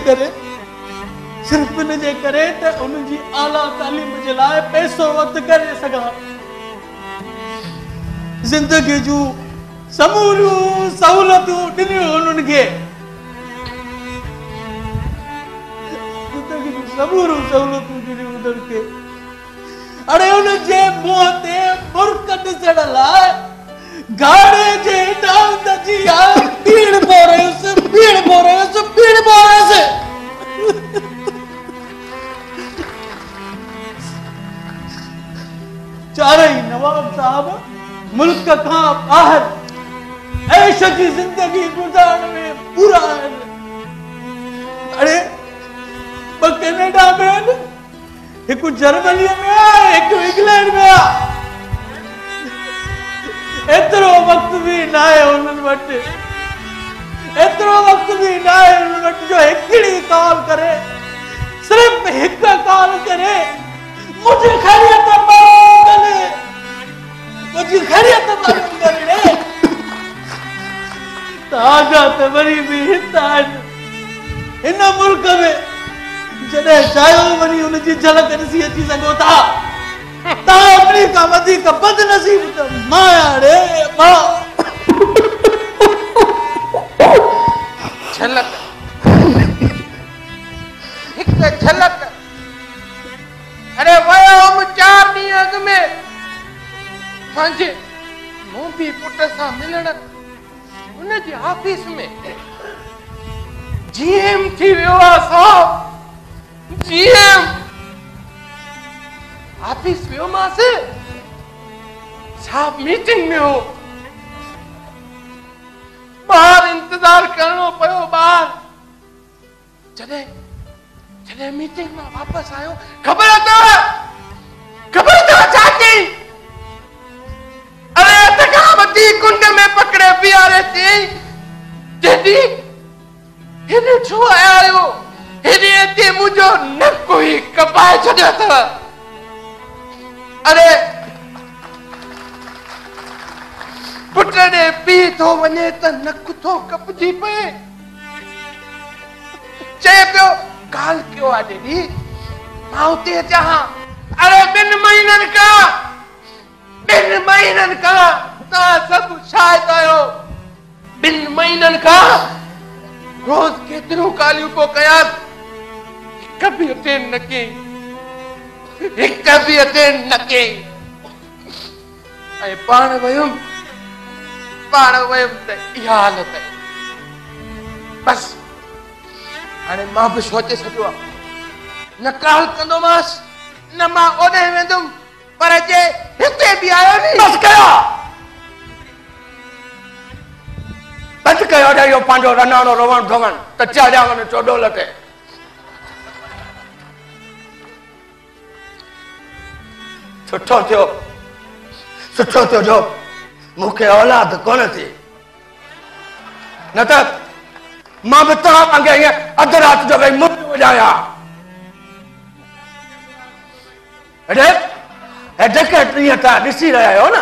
Speaker 3: करे त उनजी आला तालीम जे लाइ पैसो वधि करे सघां। ज़िंदगी जूं समूरियूं सहूलियतूं ॾिनियूं उन्हनि खे। ज़िंदगी जूं समूरियूं सहूलियतूं ॾिनियूं उन्हनि खे। अरे उनजे मुंहं ते मुर्क ॾिसण लाइ गाड़े जे डांद जी पीड़ पो रहियुसि। चारई नवाब साहब मुल्क खां ॿाहिरि ऐश जी ज़िंदगी गुज़ारण में पूरा आहिनि। अरे 2 कैनेडा में आहिनि, हिकु जर्मनीअ में आहे, हिकु इंग्लैंड में आहे। एतिरो वक़्तु बि न आहे उन्हनि वटि, जो हिकिड़ी कॉल करे, सिर्फ़ हिकु कॉल करे मुझे खैरियत मालूम करे। ताजा त वरी बि हितां आहिनि हिन मुल्क में। जॾहिं चाहियो वञी उनजी झलक ॾिसी अची सघो था। तव्हां अपनी खां वधीक बदनसीब त मां आहियां रे मां।
Speaker 2: झलक, हिकु झलक। अरे वयो 4 ॾींहं अॻु में मुंहिंजे मोबी पुट सां मिलण उनजे ऑफिस में जीएम थी वियो आहे साहब। जीएम ऑफिस वियो मांसि, साहब मीटिंग में हो। ॿाहिरि इंतज़ार करणो पियो। जॾहिं मीटिंग मां वापसि आयो, ख़बर अथव छा कई? अरे तकावती कुंड में पकड़े बीहारे चई, जॾी हेॾे छो आया आहियो? हेॾे अची मुंहिंजो नक ई कपाए छॾियो अथव। अरे पुट ॾे पीउ थो वञे त नक थो कपजी पए। चए पियो काल कयो आहे डेडी, मां उते अचां। अरे 2 महीननि खां तव्हां सभु शायद आहियो। 2 महीननि खां रोज़ केतिरियूं कालियूं पियो कयां, कभी अटेंड न कई। हिक बि अते न कई ऐं पाण वयुमि त इहा हालत आहे बस हाणे मां बि सोचे छॾियो आहे न काल कंदोमांसि न मां ओॾे वेंदुमि पर जे हिते बि आयो नी
Speaker 1: बस कयो बस कयो ॾे इहो पंहिंजो रनाणो रोवण धोवण त चाढ़िया वञो चोडोल ते सुठो थियो जो मूंखे औलाद कोन थी न त मां बि तव्हां वांगुरु हीअं अधु राति जो भई मुंहुं वॼाया जेके टीह तव्हां ॾिसी रहिया आहियो न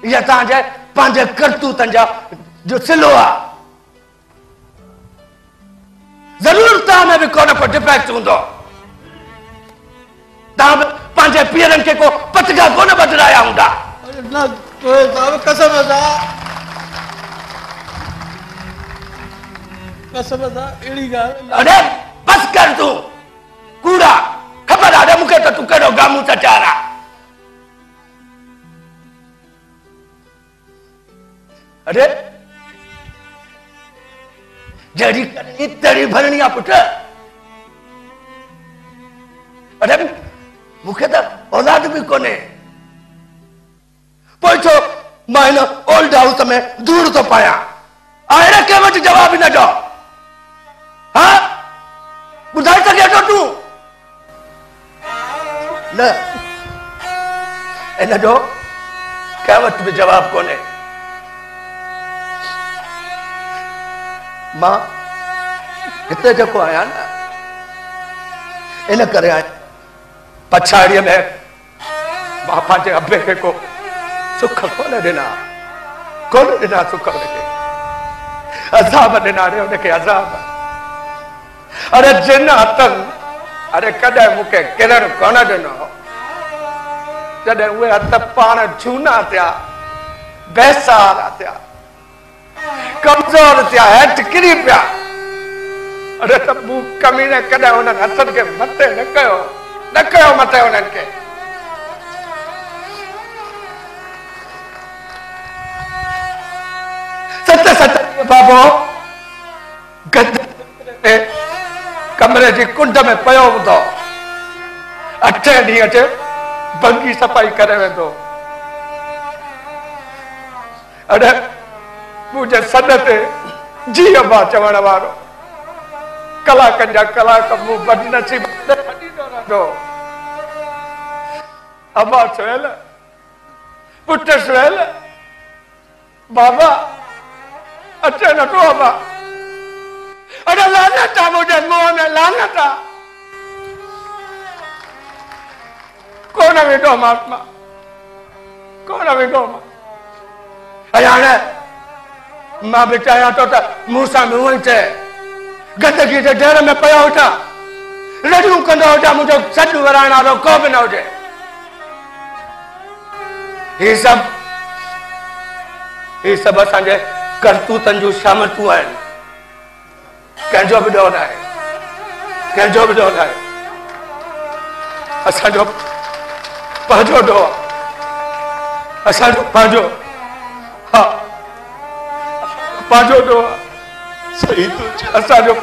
Speaker 1: इहा तव्हांजे पंहिंजे करतूतनि जा जो सिलो आहे ज़रूरु तव्हां में बि कोन को डिफेक्ट हूंदो तव्हां बि पंहिंजे पीरनि खे को पतगा कोन बदिलाया हूंदा अरे बस कर तूं कूड़ा ख़बर आहे मूंखे त तूं कहिड़ो गामू चचार आहे अरे जड़ी करनी तड़ी भरनी आहे पुट अरे मूंखे त औलाद बि कोन्हे पोइ छो मां हिन ओल्ड हाउस में धूड़ थो पायां अहिड़े कंहिं वटि जवाब ई न ॾियो हा ॿुधाए सघे थो तूं न इन जो कंहिं वटि बि जवाब कोन्हे मां हिते जेको आहियां न इन करे आहियां पछाड़ीअ में मां पंहिंजे अबे खे को सुख कोन ॾिना सुख हुनखे अज़ाब ॾिना हुनखे अज़ाब अरे जिन हथनि अरे कॾहिं मूंखे किरण कोन ॾिनो जॾहिं उहे हथ पाण झूना थिया बेसहारा थिया कमज़ोर थिया हेठि किरी पिया अरे त मूं कमीने कॾहिं हुननि हथनि खे मथे न कयो मथे हुननि खे सत बाबो कमरे जी कुंड में पियो हूंदो 8 ॾींहं ते भंगी सफ़ाई करे वेंदो अरे मुंहिंजे सॾ ते जीअ मां चवण वारो कलाकनि जा कलाक मूं बदनसीब छॾींदो रहंदो अम्मा सुहेल पुट सुहेल बाबा अचे नथो अम्मा अरे लानत आहे मुंहिंजे मुंहं में लानत आहे कोन वेंदो महात्मा कोन वेंदो मां ऐं हाणे मां बि चाहियां थो त मूं सां बि हूअं ई थिए गंदगी जे ढेर में पियो हुजां रड़ियूं कंदो हुजां मुंहिंजो सॾु वराइण वारो को बि न हुजे ही सभु असांजे करतूतनि जूं शामतूं आहिनि कंहिंजो बि ॾोह न आहे असांजो पंहिंजो ॾोह असांजो पंहिंजो हा पंहिंजो ॾोह
Speaker 8: सही तो असांजो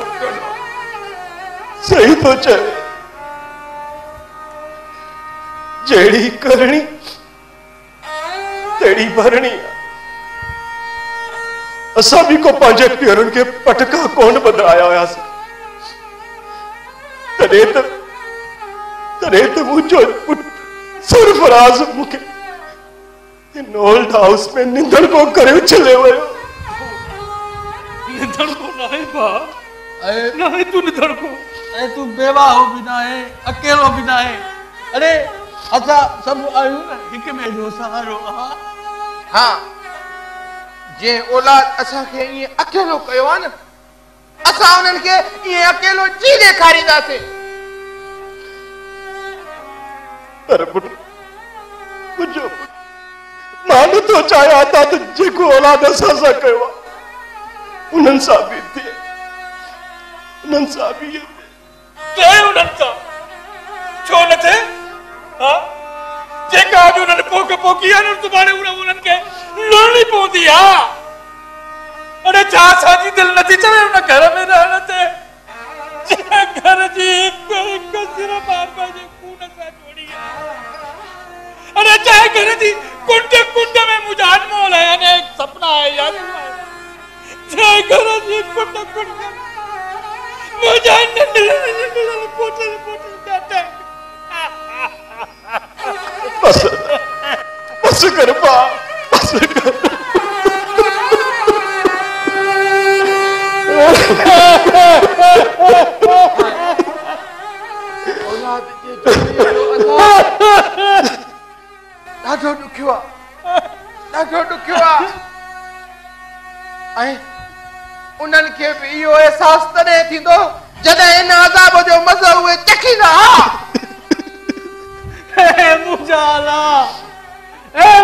Speaker 8: सही तो चए जहिड़ी करणी तहिड़ी भरणी असां बि को पंहिंजे पेरनि खे पटका कोन बदिलाया हुआसीं तॾहिं त मुंहिंजो सरफराज़ मूंखे इन ओल्ड हाउस में निंदड़ को करे चले वियो
Speaker 4: निंदड़ को ना है बा ना है तू निंदड़ को
Speaker 3: तू बेवा हो भी ना है अकेलो भी ना है अरे असा सब आयो ना हिक में जो सहारो
Speaker 2: हाँ जे औलाद असा के ये अकेलो कयो आ न असा उनन के ये अकेलो जी ॾेखारींदासीं
Speaker 8: पर मुझो मां नथो चाहियां था त जेको औलाद असां सां कयो आहे उन्हनि सां बि थिए उन्हनि सां बि
Speaker 4: के पोकी है न तुम्हारे उन्हनि के लड़नी पवंदी आ। अरे छा असांजी दिल नथी चवे उन घर में रहण ते। घर जी हिक सिर्फ बाबा जे खून सां जोड़ी है। अरे चाहे घर जी कुंड कुंड में मुझे अनमोल है ने एक सपना है याद है। चाहे घर जी कुंड कुंड मुझे नंढल पोटल पोटल जाता।
Speaker 8: बस कर बा बस कर।
Speaker 1: औलाद जे चोरीअ ॾाढो ॾुखियो आहे, ॾाढो ॾुखियो आहे। ऐं उन्हनि खे बि इहो अहसासु तॾहिं थींदो जॾहिं इन अज़ाब जो मज़ो उहे चखींदा।
Speaker 3: मुझा अल्लाह,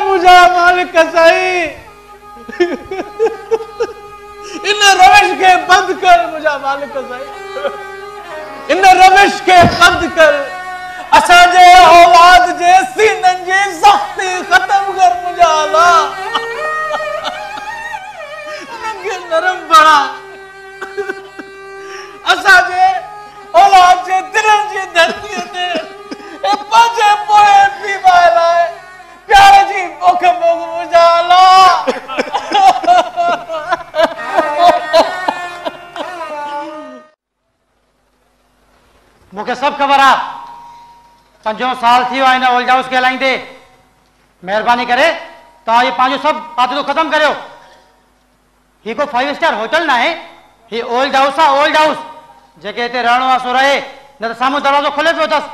Speaker 3: मुझा मालिक सही, इन रविश के बंद कर। मुझा मालिक सही, इन रविश के बंद कर। असांजे औलाद जे सीननि जी सख्ती खत्म कर। मुझा अल्लाह, उन्हनि खे नरम बणा। असांजे औलाद जे दिलनि जी धरतीअ ते पंहिंजे पोए पीवा लाइ प्यार जी बुख बुख। मुझा अल्लाह,
Speaker 5: मूंखे सभु ख़बर आहे। 5 साल थी वियो इन ओल्ड हाउस खे हलाईंदे। महिरबानी करे तव्हां इहो पंहिंजो सभु पातलो ख़तमु करियो। हीउ को 5 स्टार होटल न आहे, हीउ ओल्ड हाउस आहे। ओल्ड हाउस जेके हिते रहणो आहे सो रहे, न त साम्हूं दरवाज़ो खुले पियो अथसि।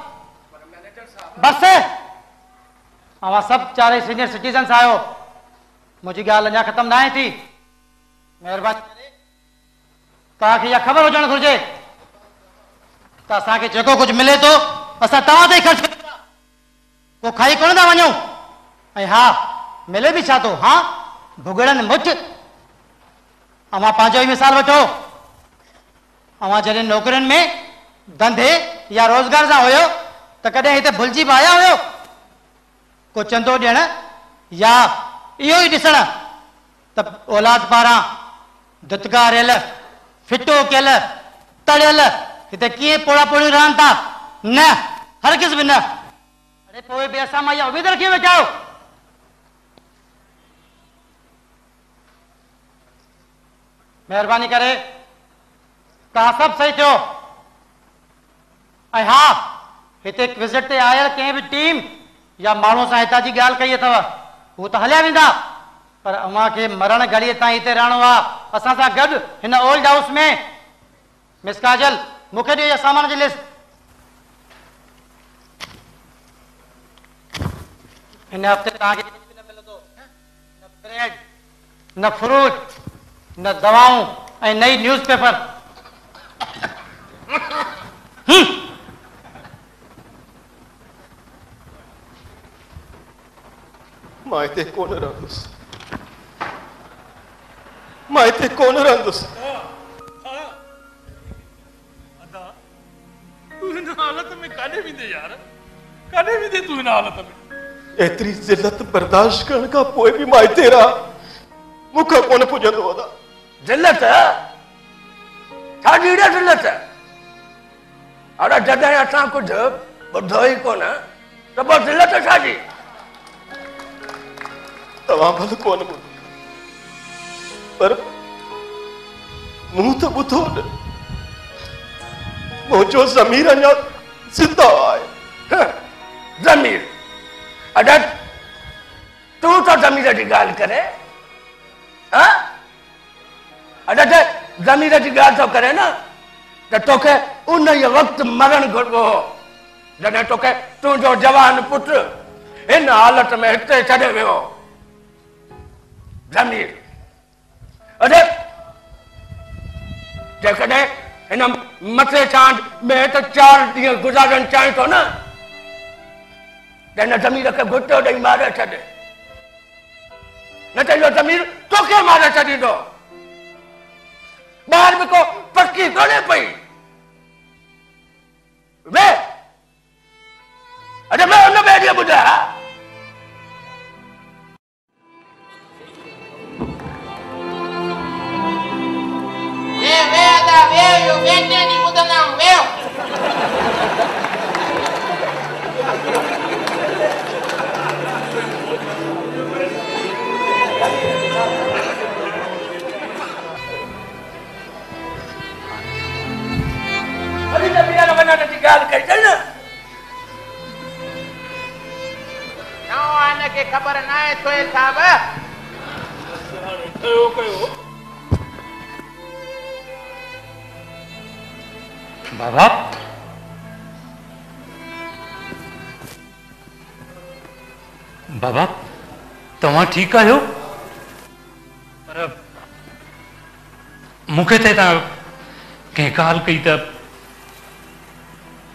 Speaker 5: बसि अवां सभु 4 सीनियर सिटीज़न्स आहियो। मुंहिंजी ॻाल्हि अञा ख़तमु न आहे थी। महिरबानी करे तव्हांखे इहा ख़बर हुजणु घुरिजे त असांखे जेको कुझु मिले थो असां तव्हां ते ई ख़र्चु कयूं था, को खाई कोन था वञूं। ऐं हा, मिले बि छा थो? हा, भुगड़नि मुठ। अवां पंहिंजो ई मिसाल वठो। अवां जॾहिं नौकरियुनि में धंधे या रोज़गार सां हुयो त कॾहिं हिते भुलिजी बि आया हुयो को चंदो ॾियण या इहो ई ॾिसण त औलाद पारां दुत्कारियल, फिटो कयल, तड़ियल हिते कीअं पोड़ा पोड़ियूं रहनि था? न, हरगिज़ बि न। अरे पोइ बि असां मां इहा उमेद रखी वेठा आहियो। महिरबानी करे तव्हां सभु सही थियो। ऐं हा, हिते विज़िट ते आयल कंहिं बि टीम या माण्हू सां हितां जी ॻाल्हि कई अथव हू त हलिया वेंदा, पर अव्हां खे मरण घड़ीअ ताईं हिते रहणो आहे असां सां गॾु हिन ओल्ड हाउस में। मिस काजल, मूंखे ॾियो इहा सामान जी लिस्ट। हिन हफ़्ते तव्हांखे कुझु बि न मिलंदो, न ब्रेड, न फ्रूट, न दवाऊं ऐं नई न्यूज़पेपर।
Speaker 8: मां हिते कोन रहंदुसि, मां हिते कोन रहंदुसि।
Speaker 4: तू हिन हालत में काॾे वेंदे यार? काॾे वेंदे तू हिन हालत में?
Speaker 8: एतिरी ज़िल्लत बर्दाश्त करण खां पोइ बि मां हिते रहां, मूंखां कोन पुॼंदो आहे।
Speaker 1: ज़िल्लत छाजी ॾे ज़िल्लत? अरे जॾहिं असां कुझु ॿुधो ई कोन त पोइ ज़िल्लत छाजी?
Speaker 8: तव्हां भले कोन ॿुधो, पर मूं त ॿुधो न। मुंहिंजो ज़मीर अञा ज़िंदा आहे।
Speaker 1: ज़मीर? अॼु तूं त ज़मीर जी ॻाल्हि करे। अॼु ज़मीर जी ॻाल्हि थो करे न त तोखे उन ई वक़्तु मरणु घुरिबो हो जॾहिं तोखे तुंहिंजो जवान पुटु हिन हालत में हिते छॾे वियो। ज़मीर अरे जेकॾहिं हिन मथे चांद में त 4 ॾींहं गुज़ारण चाहे थो न त हिन ज़मीर खे घुटो ॾेई मारे छॾे, न त इहो ज़मीर तोखे मारे छॾींदो। ॿाहिरि बि को पकी कोन्हे पई। वे अरे मैं उन बेड़िया बुझा
Speaker 2: के खबर ना है सोहेल साहब।
Speaker 4: कयो कयो
Speaker 7: बाबा बाबा तव्हां ठीकु आहियो? पर मूंखे त तव्हां कंहिं ॻाल्हि कई त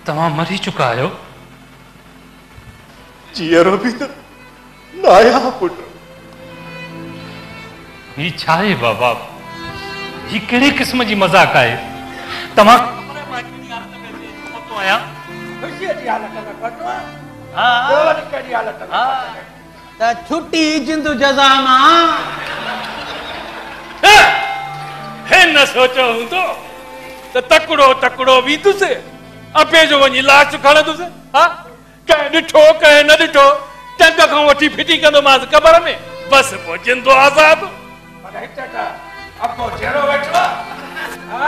Speaker 7: तव्हां मरी चुका आहियो।
Speaker 8: जीअरो बि त न आया पुट।
Speaker 7: ही छा आहे बाबा? ही कहिड़े क़िस्म जी मज़ाक आहे? तव्हां आया
Speaker 1: ख़ुशीअ जी हालत में पहुतो आहे।
Speaker 3: हाँ
Speaker 1: ॿियो वरी कहिड़ी हालत में?
Speaker 3: हाँ त छुट्टी जिंदु जज़ा मां
Speaker 4: हे न सोचो हूंदो त तकड़ो तकड़ो वीतुसि अबे जो वञी लाश खणंदुसि। हा कंहिं ॾिठो कंहिं न ॾिठो टंग खां वठी फिटी कंदोमांसि कबर में, बसि पोइ जिंदो आज़ादु।
Speaker 1: पर हिते त अबो जहिड़ो वेठो आहे। हा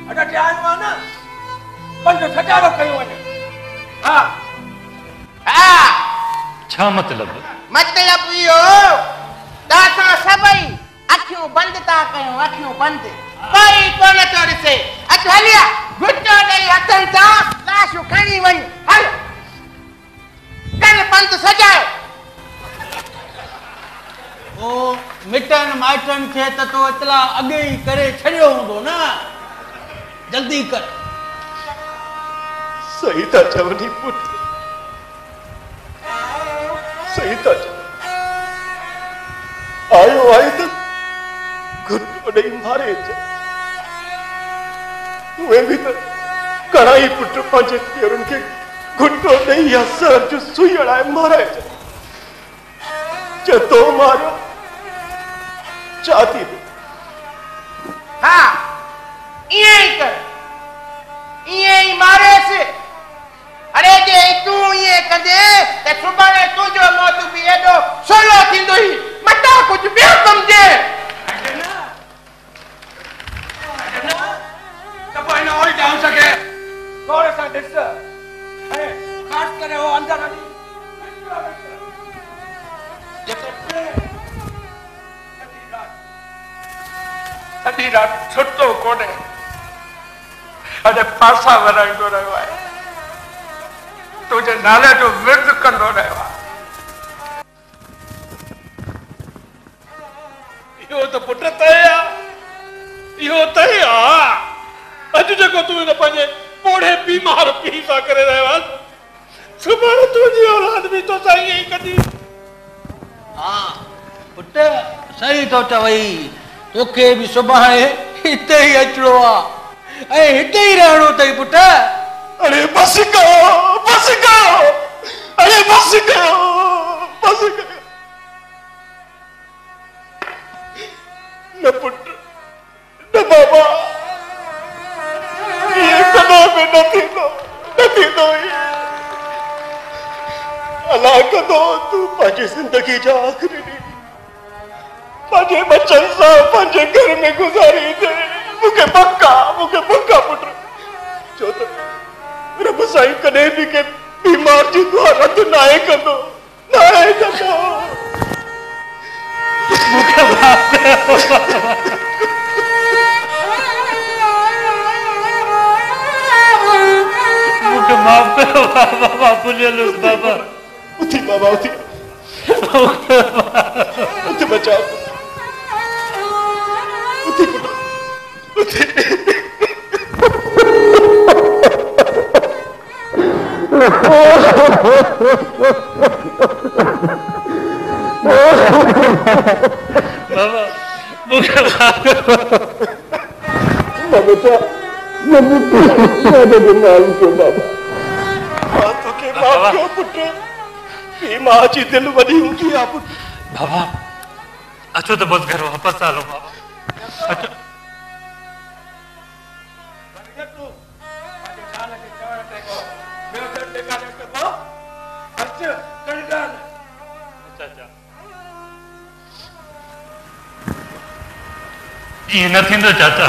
Speaker 1: अॼु ॼाण आहे न 5 सजारो कयूं वञे। हा
Speaker 2: हाँ
Speaker 7: छा मतलब?
Speaker 2: मतलब इहो त असां सभई अखियूं बंदि था कयूं, अखियूं बंदि, कोई कोन थो ॾिसे। अचु हलिया घुटो ॾेई हथनि सां लाशूं खणी वञ। हल कर पंध सजाए।
Speaker 3: ओ मिटन माइटन खे त तो इतला अॻे ई करे छॾियो हूंदो न, जल्दी कर।
Speaker 8: सही था चवनी पुट, सही था चव। आयो आई तो घुटो ॾेई मारे अचे। उहे बि त कढ़ाई पुट पंहिंजे पेरनि खे घुटो ॾेई या सर जो सुई हणाए मारे अचे। चए तो मारियो चाहती थी।
Speaker 2: हाँ ईअं ई कर, ईअं ई मारेसि। अरे जे तूं ईअं कंदे त सुभाणे तुंहिंजो मौत बि एॾो सवलो थींदो ई, मता कुझु ॿियो कमु ॾे।
Speaker 1: त पोइ हिन ओल जाऊं सघे थोरे सां ॾिस ऐं ख़ासि करे उहो अंदरि हली सॼी राति छुटो कोन्हे। अॼु फासा वराईंदो रहियो आहे, तुंहिंजे नाले जो विर्द कंदो रहियो आहे।
Speaker 4: इहो त पुट तय आहे, इहो तय आहे। अॼु जेको तूं हिन पंहिंजे पोड़े बीमार पीउ सां करे रहियो आहे, सुभाणे तुंहिंजी औलाद बि तोसां ईअं ई कंदी।
Speaker 3: हाँ पुट सही तो चवई, तोखे बि सुभाणे हिते ई अचिणो आहे ऐं हिते ई रहणो अथई पुट।
Speaker 8: अरे बस करो, बस करो, अरे बस करो, बस करो। न पुट न बाबा, ये कदों में न थींदो अल्लाह कदों तू पंहिंजी ज़िंदगी जा आख़िरी ॾींहं पंहिंजे बच्चनि सां पंहिंजे घर में गुज़ारी थे। मूंखे पक्का पुट छो त रब साईं कॾहिं बि के बीमार जी दुआ रद्द नाहे कंदो, नाहे कंदो।
Speaker 7: मूंखे माफ़ कयो, मूंखे माफ़ कयो बाबा, भुलियलुसि बाबा।
Speaker 8: उथी बाबा उथी, उथी बचाओ, उथी पुट उथी।
Speaker 7: बाबा मूंखे माफ़ कयो।
Speaker 8: बेटा तोखे माफ़ कयो पुट, ही मां जी दिल वॾी हूंदी आहे पुट।
Speaker 7: बाबा अचो त बस घर वापस हलो बाबा, अचो। ये न थींदो चाचा,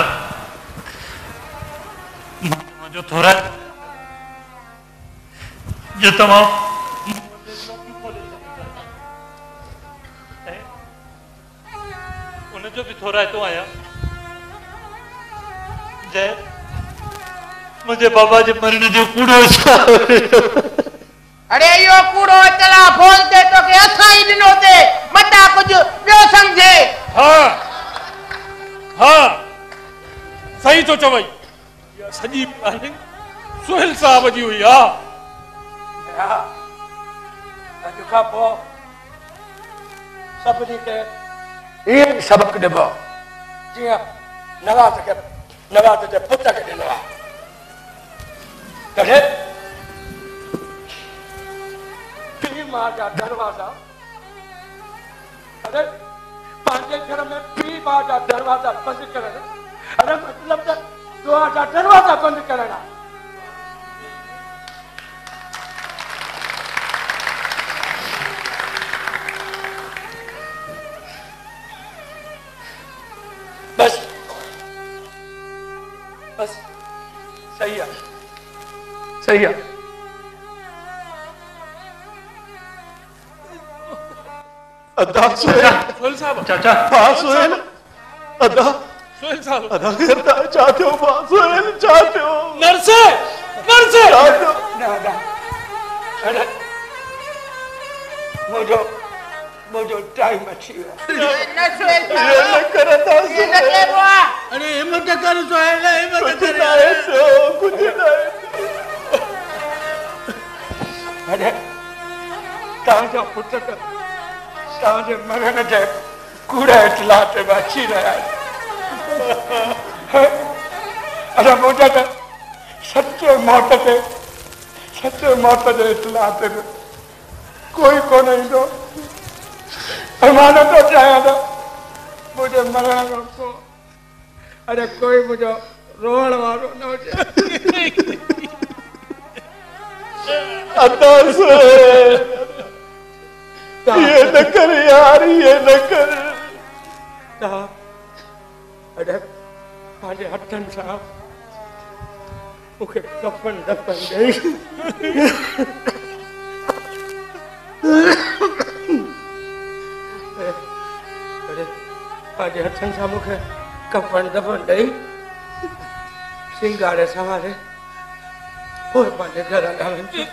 Speaker 7: जो थोड़ा जो तमाम थोराइतो आहियां जय मुझे बाबा जे मरण जो कूड़ो
Speaker 2: अरे यो कूड़ो चला फोन ते तो के असां ही दिनो ते मता कुछ बियो समझे
Speaker 4: हाँ सही तो चवई या सजी प्लानिंग सुहेल साहब जी हुई
Speaker 1: अॼु खां पोइ सभिनी खे इहो सबक़ ॾिबो जीअं नवाज़ जे पुट खे ॾिनो आहे तॾहिं पीउ माउ जा दरवाज़ा अरे पंहिंजे घर में पीउ माउ जा दरवाज़ा बंदि करणु अरे मतिलब त दुआ जा दरवाज़ा बंदि करणु आहे बस बस सही है सही है
Speaker 8: अदा
Speaker 4: सुहेल साहब
Speaker 7: चाचा
Speaker 8: हाँ सुहेल अदा
Speaker 4: सुहेल साहब
Speaker 8: अदा करता चाहते हो मां सुहेल चाहते हो
Speaker 4: नरसे
Speaker 8: चाहते हो
Speaker 1: ना अरे मुझो टाइम अच्छी है
Speaker 2: न सुहेल
Speaker 8: ये न करता
Speaker 2: ये न के बुआ
Speaker 3: अरे हिम्मत कर सुहेल हिम्मत
Speaker 8: कुछ
Speaker 3: कर
Speaker 8: ना है तो कुछ ना है
Speaker 1: अरे तव्हांजो पुट त तव्हांजे मरण जे कूड़े इतला ते अची रहिया आहिनि अरे मुंहिंजा त सचे मौत जे इतला ते कोई कोन ईंदो ऐं मां नथो चाहियां त मुंहिंजे मरण खां पोइ अरे कोई मुंहिंजो रोअण वारो न हुजे
Speaker 8: अदा सुहेल ये न कर यार ये न कर
Speaker 1: अरे पंहिंजे हथनि सां मूंखे कफन दफन ॾेई अरे पंहिंजे हथनि सां मूंखे कफन दफन ॾेई सिंगारे संवारे पोइ पंहिंजे घर हलनि